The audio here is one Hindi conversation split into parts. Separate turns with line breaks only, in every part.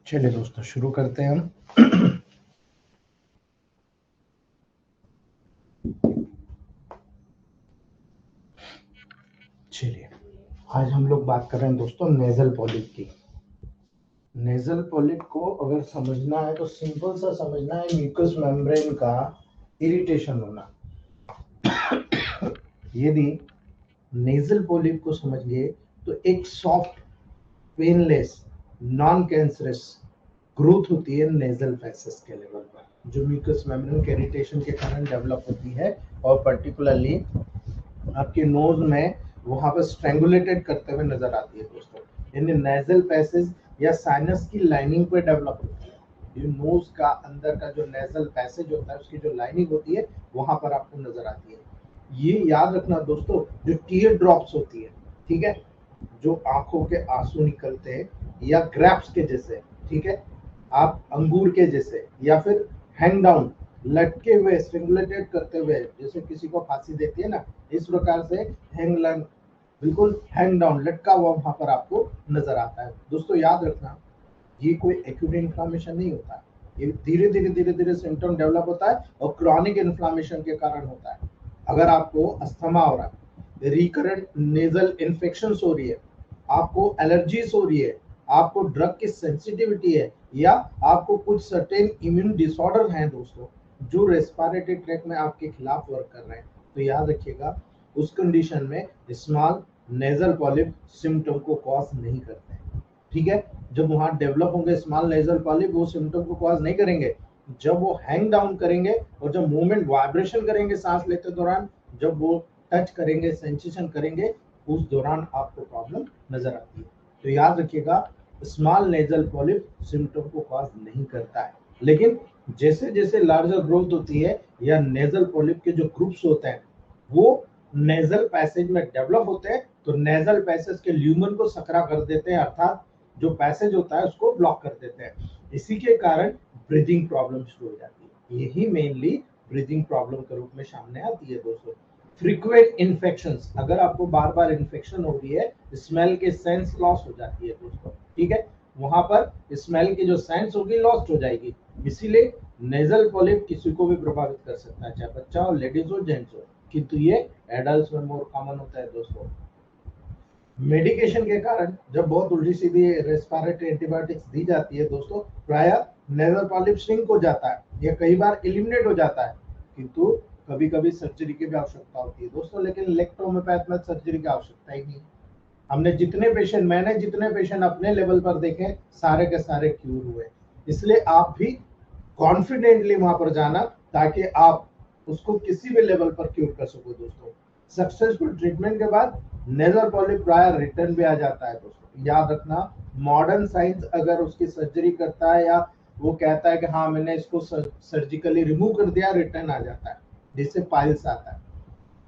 चलिए दोस्तों शुरू करते हैं हम। चलिए आज हम लोग बात कर रहे हैं दोस्तों नेजल पॉलिप की। नेजल पॉलिप को अगर समझना है तो सिंपल सा समझना है, म्यूकस मेम्ब्रेन का इरिटेशन होना। यदि नेजल पॉलिप को समझ गए तो एक soft, painless, non cancerous growth होती है नेजल पैसेज के लेवल पर, जो म्यूकस मेम्ब्रेन के इरिटेशन के कारण डेवलप होती है और पर्टिकुलरली आपके नोज में वहां पर स्ट्रेंगुलेटेड करते हुए नजर आती है दोस्तों। यानी नेजल पैसेज या साइनस की लाइनिंग पे डेवलप होती है। ये नोज का अंदर का जो नेजल पैसेज होता है उसकी जो लाइनिंग होती है वहां पर आपको नजर आती है। ये याद रखना दोस्तों, जो टीयर ड्रॉप्स होती है, ठीक है, जो आंखों के आंसू निकलते हैं या ग्रैप्स के जैसे, ठीक है, आप अंगूर के जैसे या फिर हैंग डाउन, लटके हुए, स्ट्रिंगुलेटेड करते हुए, जैसे किसी को फांसी देती है ना, इस प्रकार से हैंग लाइन, बिल्कुल हैंग डाउन, लटका हुआ वहां पर आपको नजर आता है। दोस्तों याद रखना, ये कोई एक्यूट इन्फ्लामेशन नहीं होता है, ये धीरे धीरे सिम्टम डेवलप होता है और क्रॉनिक इन्फ्लामेशन के कारण होता है। अगर आपको अस्थमा हो रहा है, रिकरेंट नेजल इन्फेक्शन हो रही है, आपको एलर्जीज हो रही है, आपको ड्रग की सेंसिटिविटी है, या आपको कुछ सर्टेन इम्यून डिसऑर्डर हैं दोस्तों, जो रेस्पिरेटरी ट्रैक में आपके खिलाफ वर्क कर रहे हैं, तो याद रखिएगा उस कंडीशन में स्मॉल नेजल पॉलिप सिम्टम को कॉज नहीं करते हैं। ठीक है, जब वहां डेवलप होंगे स्मॉल नेजल पॉलिप, वो सिम्टम को कॉज नहीं करेंगे। जब वो हैंग डाउन करेंगे और जब मूवमेंट वाइब्रेशन करेंगे सांस लेते दौरान, जब वो टच करेंगे, सेंसेशन करेंगे, उस दौरान आपको प्रॉब्लम नजर आती है। तो याद रखिएगा, स्मॉल नेजल पॉलिप सिम्टम को कॉज नहीं करता है, लेकिन जैसे जैसे लार्जर ग्रोथ होती है या नेजल पॉलिप के जो ग्रुप्स होते हैं वो नेजल पैसेज में डेवलप होते हैं, तो नेजल पैसेज के ल्यूमन को सकरा कर देते हैं, अर्थात जो पैसेज होता है उसको ब्लॉक कर देते हैं। इसी के कारण ब्रीदिंग प्रॉब्लम शुरू हो जाती है। यही मेनली ब्रीदिंग प्रॉब्लम के रूप में सामने आती है दोस्तों। फ्रीक्वेंट इन्फेक्शंस, अगर आपको बार बार इन्फेक्शन हो रही है, स्मेल के सेंस लॉस हो जाती है दोस्तों। ठीक है, वहां पर स्मेल की जो सेंस होगी लॉस्ट हो जाएगी। इसीलिए नेजल पॉलिप किसी को भी प्रभावित कर सकता है, चाहे बच्चा हो, लेडीज हो, जेंट्स हो, किंतु ये एडल्ट में मोर कॉमन होता है दोस्तों। मेडिकेशन के कारण जब बहुत उल्टी सीधी रेस्पिरेटरी एंटीबायोटिक्स दी जाती है दोस्तों, प्राय नेजल पॉलिप श्रिंक हो जाता है या कई बार एलिमिनेट हो जाता है, किंतु कभी कभी सर्जरी की भी आवश्यकता होती है दोस्तों। लेकिन इलेक्ट्रोहोम्योपैथ में सर्जरी की आवश्यकता ही नहीं। मैंने जितने पेशेंट अपने लेवल पर देखे, सारे के सारे क्यूर हुए। इसलिए आप भी कॉन्फिडेंटली वहां पर जाना, ताकि आप उसको किसी भी लेवल पर क्यूर कर सको दोस्तों। सक्सेसफुल ट्रीटमेंट के बाद नेजल पॉलिप प्राय रिटर्न भी आ जाता है दोस्तों। याद रखना, मॉडर्न साइंस अगर उसकी सर्जरी करता है या वो कहता है कि हाँ मैंने इसको सर्जिकली रिमूव कर दिया, रिटर्न आ जाता है, जिससे पाइल्स आता है।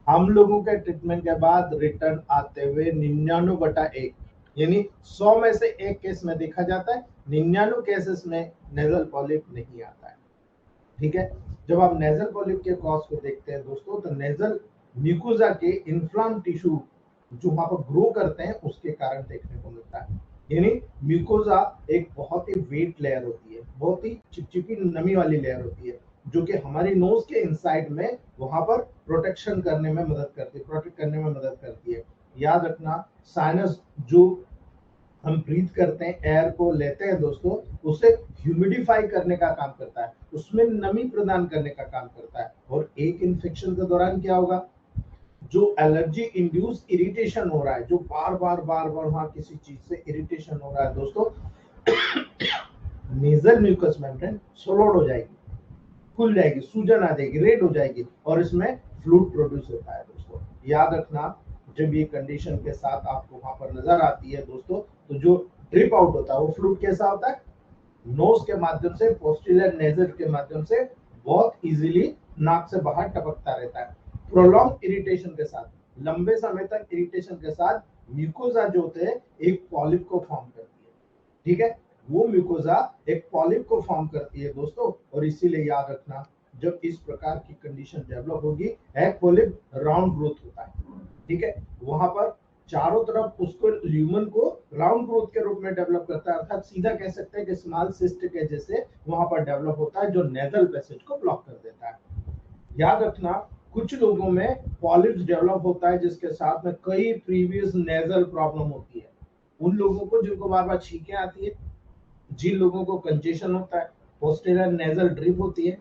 हम लोगों के ट्रीटमेंट के बाद रिटर्न आते हुए 99/1, यानी 100 में से एक केस में देखा जाता है, 99 केसेस में नेजल पॉलिप नहीं आता है। ठीक है, जब आप नेजल पॉलिप के कॉज को देखते हैं दोस्तों, तो नेजल म्यूकोजा के इन्फ्लाम टिश्यू जो वहां पर ग्रो करते हैं उसके कारण देखने को मिलता है। यानी म्यूकोजा एक बहुत ही वेट लेयर होती है, बहुत ही चिपचिपी नमी वाली लेयर होती है, जो कि हमारी नोज के इनसाइड में वहां पर प्रोटेक्शन करने में मदद करती है, प्रोटेक्ट करने में मदद करती है। याद रखना, साइनस जो हम ब्रीथ करते हैं, एयर को लेते हैं दोस्तों, उसे ह्यूमिडिफाई करने का काम करता है, उसमें नमी प्रदान करने का काम करता है। और एक इन्फेक्शन के दौरान क्या होगा, जो एलर्जी इंड्यूस इरिटेशन हो रहा है, जो बार बार वहां किसी चीज से इरिटेशन हो रहा है दोस्तों, नेजल म्यूकस मेम्ब्रेन सोलोड हो जाएगी, खुल जाएगी, सूजन आ जाएगी, रेड हो जाएगी, और इसमें फ्लूइड प्रोड्यूस होता है दोस्तों। याद रखना, जब ये कंडीशन के साथ आपको वहां पर नजर आती है दोस्तों, तो जो ड्रिप आउट होता है वो फ्लूइड कैसा होता है, नोज के माध्यम से, पोस्टीरियर नेजल के माध्यम से बहुत इजीली नाक से बाहर टपकता रहता है। प्रोलॉन्ग इरिटेशन के साथ, लंबे समय तक इरिटेशन के साथ म्यूकोजा जो होते हैं एक पॉलिप को फॉर्म करती है। ठीक है, वो म्यूकोजा एक पॉलिप को फॉर्म करती है दोस्तों, और इसीलिए याद रखना, जब इस प्रकार की कंडीशन डेवलप होगी, एक पॉलिप राउंड ग्रोथ होता है। ठीक है, वहां पर चारों तरफ उसको ल्यूमन को राउंड ग्रोथ के रूप में डेवलप करता है, अर्थात सीधा कह सकते हैं कि स्मॉल सिस्ट के जैसे वहां पर डेवलप होता है, जो नेजल पैसेज को ब्लॉक कर देता है। याद रखना, कुछ लोगों में पॉलिप्स डेवलप होता है जिसके साथ में कई प्रीवियस नेजल प्रॉब्लम होती है। उन लोगों को जिनको बार बार छींकें आती है, जिन लोगों को कंजेशन होता है, पोस्टीरियर नेजल ड्रिप होती है,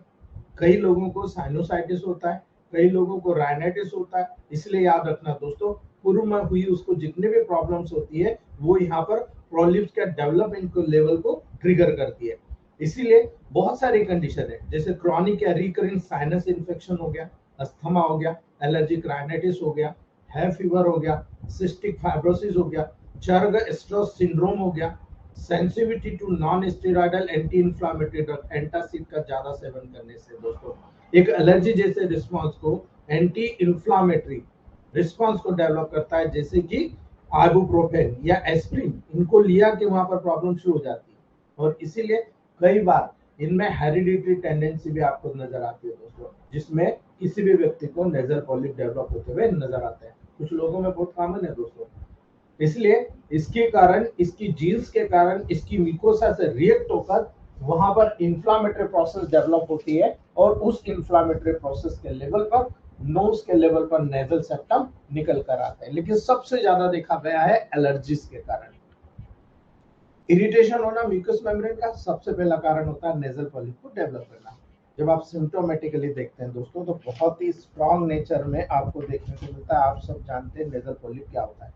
कई लोगों को साइनोसाइटिस होता है, कई लोगों को राइनाइटिस होता है। इसलिए याद रखना दोस्तों, पूर्व में हुई उसको जितने भी प्रॉब्लम्स होती है, वो यहाँ पर पॉलिप्स का डेवलपमेंट लेवल को ट्रिगर करती है। इसीलिए बहुत सारी कंडीशन है, जैसे क्रॉनिक या रिकरेंट साइनस इन्फेक्शन हो गया, अस्थमा हो गया, एलर्जिक राइनाइटिस हो गया, है फीवर हो गया, सिस्टिक फाइब्रोसिस हो गया, चर्ग स्ट्रोस सिंड्रोम हो गया, sensitivity to non steroidal anti inflammatory drug, antacid का ज्यादा सेवन करने से दोस्तों एक एलर्जी जैसे रिस्पांस को, एंटी इंफ्लेमेटरी रिस्पांस को डेवलप करता है, जैसे कि आइबुप्रोफेन या एस्प्रिन, इनको लिया कि वहां पर प्रॉब्लम शुरू हो जाती है। और इसीलिए कई बार इनमें हेरिडिटरी टेंडेंसी भी आपको नजर आती है दोस्तों, जिसमें किसी भी व्यक्ति को नेजल पॉलिप डेवलप होते हुए नजर आते हैं। कुछ लोगों में बहुत कॉमन है दोस्तों। इसलिए इसके कारण, इसकी जीन्स के कारण, इसकी म्यूकोसा से रिएक्ट होकर वहां पर इंफ्लामेटरी प्रोसेस डेवलप होती है और उस इंफ्लामेटरी प्रोसेस के लेवल पर, नोज के लेवल पर नेजल सेप्टम निकल कर आता है। लेकिन सबसे ज्यादा देखा गया है एलर्जीज के कारण। इरिटेशन होना म्यूकस मेम्ब्रेन का सबसे पहला कारण होता है नेजल पॉलिप को डेवलप करना। जब आप सिम्टोमेटिकली देखते हैं दोस्तों, तो बहुत ही स्ट्रॉन्ग नेचर में आपको देखने को मिलता है। आप सब जानते हैं नेजल पॉलिप क्या होता है।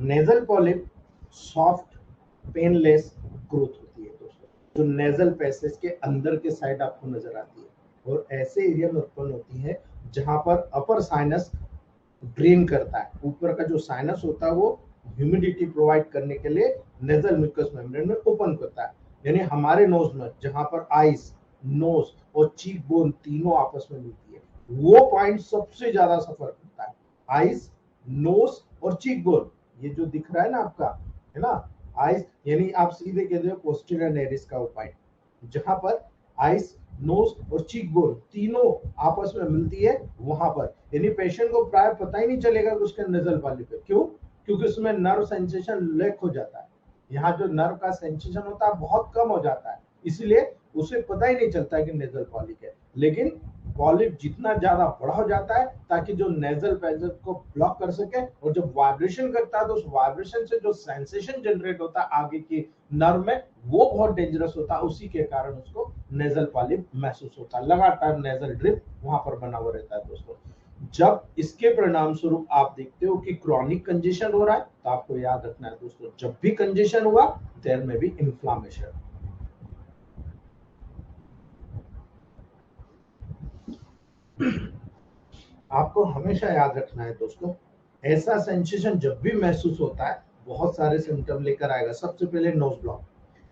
Nasal polyp soft painless growth होती है दोस्तों, जो नेजल पैसेज के अंदर के साइड आपको नजर आती है और ऐसे एरिया में उत्पन्न होती है जहां पर अपर साइनस ड्रेन करता है। ऊपर का जो साइनस होता है वो ह्यूमिडिटी प्रोवाइड करने के लिए नेजल म्यूकस मेम्ब्रेन में ओपन करता है। यानी हमारे नोज में जहां पर आइस, नोज और चीक बोन तीनों आपस में मिलती है, वो पॉइंट सबसे ज्यादा सफर करता है। आइस, नोज और चीक बोन, ये जो दिख रहा है ना आपका, है ना, आइस यानी आप सीधे कहते हो पोस्टीरियर नेरिस का वो पॉइंट, जहां पर आइस, नोज और चीक बोन तीनों आपस में मिलती है, वहां पर यानी पेशेंट को प्राय पता ही नहीं चलेगा कि उसके नेजल पॉलिप है। क्यों? क्योंकि उसमें नर्व सेंसेशन लैक हो जाता है। यहाँ जो नर्व का सेंसेशन होता है बहुत कम हो जाता है, इसलिए उसे पता ही नहीं चलता है कि नेजल पॉलिप है। लेकिन पॉलिप जितना ज्यादा बड़ा हो जाता है ताकि जो नेजल पैसेज को ब्लॉक कर सके, और जब वाइब्रेशन करता है तो उस वाइब्रेशन से जो सेंसेशन जनरेट होता है आगे की नर्व में, वो बहुत डेंजरस होता है। उसी के कारण उसको नेजल पॉलिप महसूस होता है। लगातार नेजल ड्रिप वहां पर बना हुआ रहता है दोस्तों। जब इसके परिणाम स्वरूप आप देखते हो कि क्रॉनिक कंजेशन हो रहा है, तो आपको याद रखना है दोस्तों, जब भी कंजेशन हुआ देयर में भी इन्फ्लामेशन। आपको हमेशा याद रखना है दोस्तों, ऐसा सेंसेशन जब भी महसूस होता है बहुत सारे सिम्टम लेकर आएगा। सबसे पहले नोज ब्लॉक।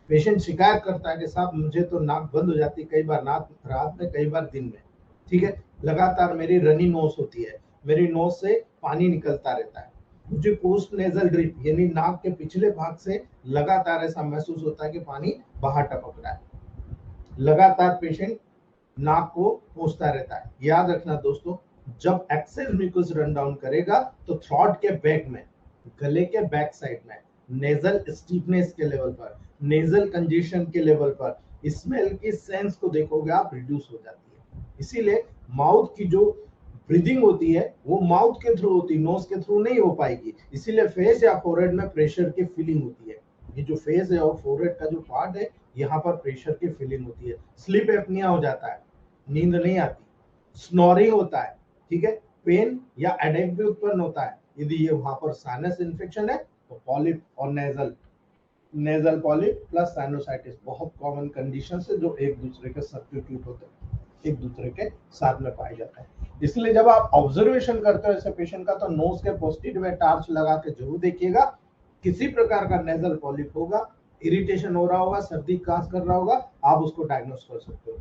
पेशेंट शिकायत करता है कि साहब मुझे तो नाक बंद हो जाती है, कई बार नाक रात में, कई बार दिन में, ठीक है, लगातार मेरी रनी नोज होती है, मेरी नोज से पानी निकलता रहता है, मुझे पोस्ट नेजल ड्रिप यानी नाक के पिछले भाग से लगातार ऐसा महसूस होता है कि पानी बाहर टपक रहा है। लगातार पेशेंट नाक को पोंछता रहता है। याद रखना दोस्तों, जब एक्सेस म्यूकस रन डाउन करेगा तो थ्रोट के बैक में, गले के बैक साइड में, नेजल स्टीफनेस के लेवल पर, नेजल कंजेशन के लेवल पर स्मेल की सेंस को देखोगे आप रिड्यूस हो जाती है। इसीलिए माउथ की जो ब्रीदिंग होती है वो माउथ के थ्रू होती है, नोज के थ्रू नहीं हो पाएगी। इसीलिए फेस या फोरहेड में प्रेशर की फीलिंग होती है। ये जो फेस है और फोरहेड का जो पार्ट है, यहाँ पर प्रेशर की फीलिंग होती है। स्लीप एपनिया हो जाता है, नींद नहीं आती, स्नोरिंग होता है, ठीक है, पेन या हेडेक भी उत्पन्न होता है। यदि ये वहां पर साइनस इन्फेक्शन है तो पॉलिप और नेजल पॉलिप प्लस साइनोसाइटिस बहुत कॉमन कंडीशन है जो एक दूसरे के सब्स्टिट्यूट होते हैं, एक दूसरे के साथ में पाए जाता है। इसलिए जब आप ऑब्जर्वेशन करते हो ऐसे पेशेंट का, तो नोज के पोस्टिड में टार्च लगा के जरूर देखिएगा। किसी प्रकार का नेजल पॉलिप होगा, इरिटेशन हो रहा होगा, सर्दी कांस कर रहा होगा, आप उसको डायग्नोस कर सकते हो।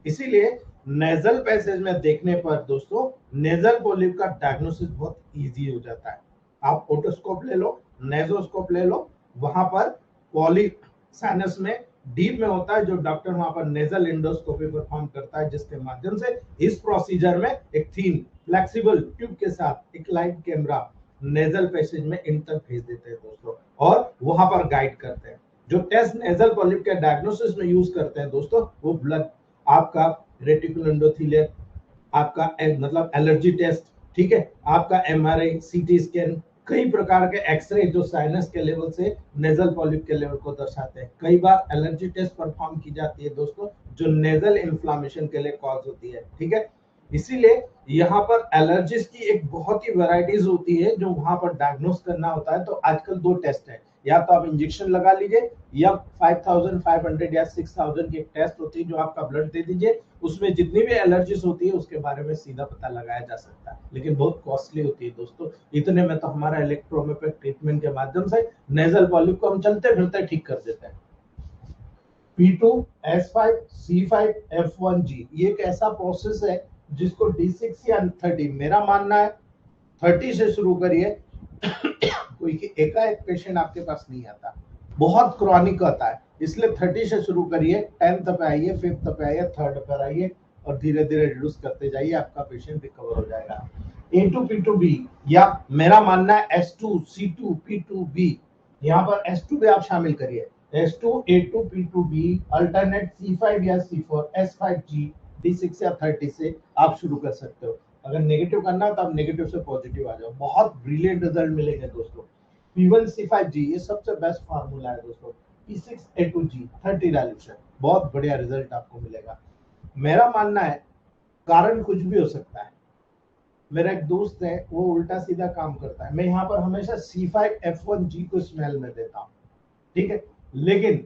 इसीलिए नेजल पैसेज में देखने पर दोस्तों नेजल पॉलिप का डायग्नोसिस बहुत इजी हो जाता है। आप ओटोस्कोप ले लो, नेजोस्कोप ले लो, वहां पर पॉलिप साइनस में डीप में होता है, जो डॉक्टर वहां पर नेजल एंडोस्कोपी परफॉर्म करता है, जिसके माध्यम से इस प्रोसीजर में एक थीन फ्लेक्सिबल ट्यूब के साथ एक लाइट कैमरा नेजल पैसेज में इन तक भेज देते हैं दोस्तों, और वहां पर गाइड करते हैं। जो टेस्ट नेजल पॉलिप के डायग्नोसिस में यूज करते हैं दोस्तों, वो ब्लड, आपका रेटिकुलर एंडोथेलियल, आपका मतलब एलर्जी टेस्ट, ठीक है, आपका एमआरआई, सीटी स्कैन, कई प्रकार के एक्सरे जो साइनस के लेवल से नेजल पॉलिप के लेवल को दर्शाते हैं। कई बार एलर्जी टेस्ट परफॉर्म की जाती है दोस्तों, जो नेजल इन्फ्लामेशन के लिए कॉज होती है, ठीक है। इसीलिए यहाँ पर एलर्जीज की एक बहुत ही वैरायटीज होती है जो वहां पर डायग्नोस करना होता है। तो आजकल दो टेस्ट है, या तो आप इंजेक्शन लगा लीजिए, या 5500 या 6000 की एक टेस्ट होती है जो आपका ब्लड दे दीजिए, उसमें जितनी भी एलर्जीज होती है उसके बारे में सीधा पता लगाया जा सकता है, लेकिन बहुत कॉस्टली होती है दोस्तों। इतने में तो हमारा इलेक्ट्रोमेट्रिक ट्रीटमेंट के माध्यम से नेजल पॉलिप को हम चलते फिरते ठीक कर देते हैं। P2, S5, C5, F1G, ये एक ऐसा प्रोसेस है जिसको D6 या 30, मेरा मानना है 30 से शुरू करिए। कोई एकाएक पेशेंट आपके पास नहीं आता, बहुत क्रॉनिक होता है, इसलिए 30 से शुरू करिए, 10th पे आइए, 5th पे आइए, 3rd पर आइए और धीरे धीरे रिड्यूस करते जाइए, आपका पेशेंट रिकवर हो जाएगा। A2P2B या मेरा मानना है S2 C2 P2B, यहाँ पर S2 भी आप शामिल करिए, S2 A2 P2B alternate C5 या C4 S5G D6 या 30 से आप शुरू कर सकते हो। अगर नेगेटिव करना है तो आप नेगेटिव से पॉजिटिव आ जाओ, बहुत ब्रिलियंट रिजल्ट मिलेंगे दोस्तों। P1 C5G ये सबसे बेस्ट फार्मूला है दोस्तों। P6 A2G 30 डायल्यूशन, बहुत बढ़िया रिजल्ट आपको मिलेगा। मेरा मानना है कारण कुछ भी हो सकता है। मेरा एक दोस्त है, वो उल्टा सीधा काम करता है, मैं यहाँ पर हमेशा C5F1G को स्मेल में देता हूँ, ठीक है, लेकिन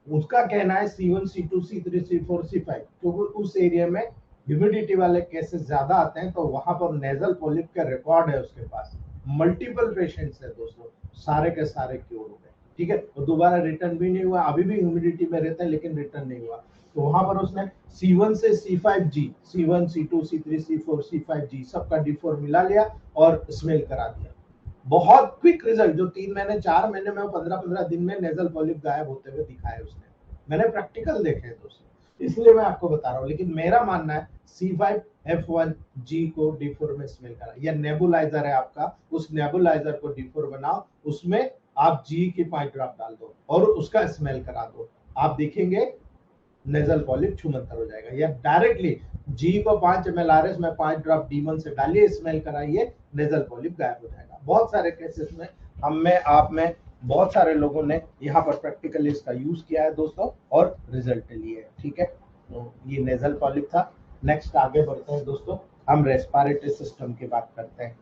उसका कहना है C1 C2 C3 C4 C5, क्योंकि उस एरिया में ह्यूमिडिटी वाले केसेस ज्यादा आते हैं, तो वहां पर नेजल पॉलिप का रिकॉर्ड है उसके पास, मल्टीपल पेशेंट्स है दोस्तों, सारे के सारे क्योर हो गए, ठीक है, और दोबारा रिटर्न भी नहीं हुआ, अभी भी ह्यूमिडिटी में रहता है लेकिन रिटर्न नहीं हुआ। तो वहां पर उसने C1 से C5G, C1 C2 C3 C4 C5G सबका D4 मिला लिया और स्मेल करा दिया। बहुत क्विक रिजल्ट, जो 3 महीने 4 महीने में 15-15 दिन में नेजल पॉलिप गायब होते हुए दिखाए उसने, मैंने प्रैक्टिकल देखे हैं दोस्तों, इसलिए मैं आपको बता रहा हूँ। लेकिन मेरा मानना है C5F1G को D4 में स्मेल करा, या नेबुलाइजर है आपका, उस नेबुलाइजर को D4 बनाओ, उसमें आप G की 5 ड्रॉप डाल दो और उसका स्मेल करा दो, आप देखेंगे नेजल पॉलिप छूमंतर हो जाएगा। या डायरेक्टली G को 5 ml RS में 5 ड्रॉप D1 से डालिए, स्मेल कराइए, नेजल पॉलिप गायब हो जाएगा। बहुत सारे केसेस में हम में आप में बहुत सारे लोगों ने यहाँ पर प्रैक्टिकली इसका यूज किया है दोस्तों और रिजल्ट लिए है, ठीक है। तो ये नेजल पॉलिप था। नेक्स्ट आगे बढ़ते हैं दोस्तों, हम रेस्पिरेटरी सिस्टम की बात करते हैं,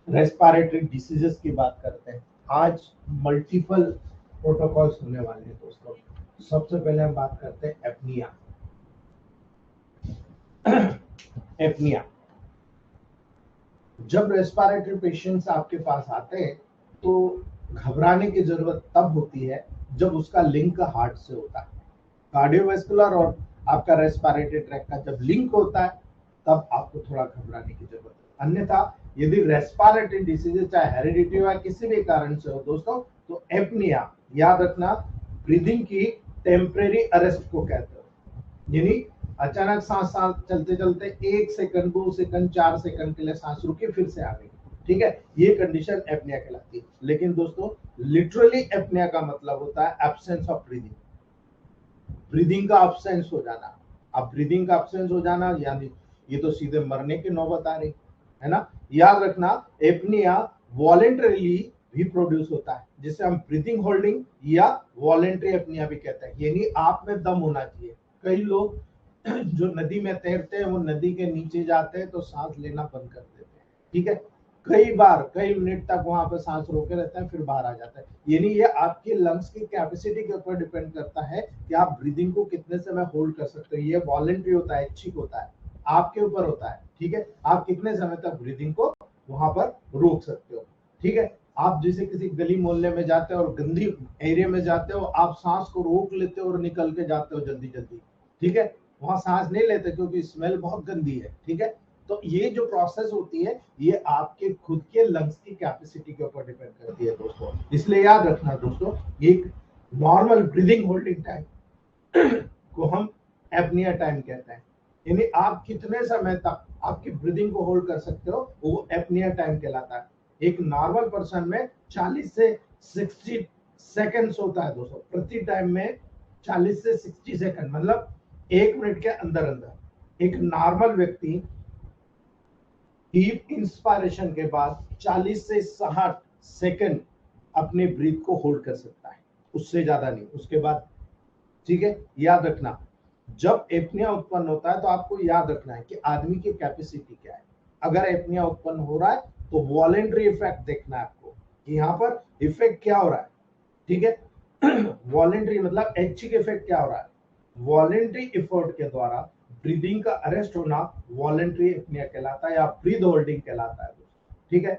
रेस्पिरेटरी डिसीजेस की बात करते हैं। आज मल्टीपल प्रोटोकॉल्स होने वाले हैं दोस्तों। सबसे पहले हम बात करते हैं एपनिया। एपनिया, जब रेस्पिरेटरी पेशेंट्स आपके पास आते हैं तो घबराने की जरूरत तब होती है जब उसका लिंक हार्ट से होता है। कार्डियोवैस्कुलर और आपका रेस्पिरेटरी ट्रैक का जब लिंक होता है तब आपको थोड़ा घबराने की जरूरत है। अन्यथा यदि रेस्पिरेटरी डिसीज चाहे हेरिडिटी या किसी भी कारण से हो दोस्तों, तो एपनिया याद रखना, ब्रीदिंग की टेम्परेरी अरेस्ट को कहते हो, यानी अचानक सांस सांस चलते चलते 1 सेकंड 2 सेकंड 4 सेकंड के लिए सांस रुकी फिर से आ गई, ठीक है, ये कंडीशन एपनिया कहलाती है। लेकिन दोस्तों लिटरली एपनिया का मतलब होता है एब्सेंस ऑफ ब्रीदिंग, ब्रीदिंग का अब्सेंस हो जाना। अब ब्रीदिंग का अब्सेंस हो जाना यानी ये तो सीधे मरने की नौबत आ रही है ना। याद रखना एपनिया वॉलेंटरीली भी प्रोड्यूस होता है, जिसे हम ब्रीदिंग होल्डिंग या वॉलेंटरी एपनिया भी कहते हैं, यानी आप में दम होना चाहिए। कई लोग जो नदी में तैरते हैं वो नदी के नीचे जाते हैं तो सांस लेना बंद कर देते हैं, ठीक है, कई बार कई मिनट तक वहां पर सांस रोके रहते हैं फिर बाहर आ जाता है, यानी ये आपके लंग्स की कैपेसिटी के ऊपर डिपेंड करता है कि आप ब्रीदिंग को कितने समय होल्ड कर सकते हो। ये वॉलेंटरी होता है, ऐच्छिक होता है, आपके ऊपर होता है, ठीक है, आप कितने समय तक ब्रीदिंग को वहां पर रोक सकते हो, ठीक है। आप जैसे किसी गली मोहल्ले में जाते हो और गंदी एरिया में जाते हो, आप सांस को रोक लेते हो और निकल के जाते हो जल्दी जल्दी, ठीक है, वहां सांस नहीं लेते क्योंकि स्मेल बहुत गंदी है, ठीक है। तो ये जो प्रोसेस होती है ये आपके खुद के लंग्स की कैपेसिटी के ऊपर डिपेंड करती है दोस्तों, इसलिए याद रखना दोस्तों, एक नॉर्मल ब्रीदिंग होल्डिंग टाइम को हम एपनिया टाइम कहते हैं, यानी आप कितने समय तक आपकी ब्रीदिंग को होल्ड कर सकते हो वो एपनिया टाइम कहलाता है। एक नॉर्मल पर्सन में 40 से 60 सेकंड्स होता है दोस्तों, प्रति टाइम में 40 से 60 सेकंड, मतलब 1 मिनट के अंदर अंदर एक नॉर्मल व्यक्ति डीप इंस्पायरेशन के बाद 40 से 60 सेकंड अपने ब्रीथ को होल्ड कर सकता है, उससे ज्यादा नहीं, उसके बाद, ठीक है। याद रखना जब एपनिया उत्पन्न होता है तो आपको याद रखना है कि आदमी की कैपेसिटी क्या है। अगर एपनिया उत्पन्न हो रहा है तो वॉलेंटरी इफेक्ट देखना है आपको कि यहाँ पर इफेक्ट क्या हो रहा है, ठीक है। वॉलेंटरी मतलब ऐच्छिक इफेक्ट क्या हो रहा है, वॉलेंटरी एफर्ट के द्वारा ब्रीदिंग का अरेस्ट होना वॉलेंटरी एपनिया कहलाता है या ब्रीथ होल्डिंग कहलाता है, ठीक है।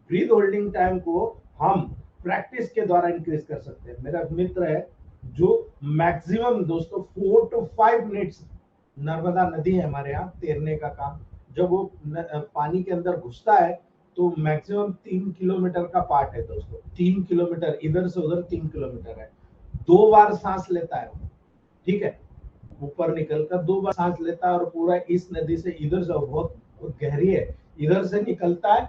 ब्रीथ होल्डिंग टाइम को हम प्रैक्टिस के द्वारा इंक्रीज कर सकते हैं। मेरा मित्र है जो मैक्सिमम दोस्तों 4 to 5 मिनट्स, नर्मदा नदी है हमारे यहाँ तैरने का काम, जब वो पानी के अंदर घुसता है तो मैक्सिमम 3 किलोमीटर का पार्ट है दोस्तों, 3 किलोमीटर इधर से उधर 3 किलोमीटर है, 2 बार सांस लेता है, ठीक है, ऊपर निकलकर 2 बार सांस लेता है और पूरा इस नदी से इधर से बहुत गहरी है, इधर से निकलता है,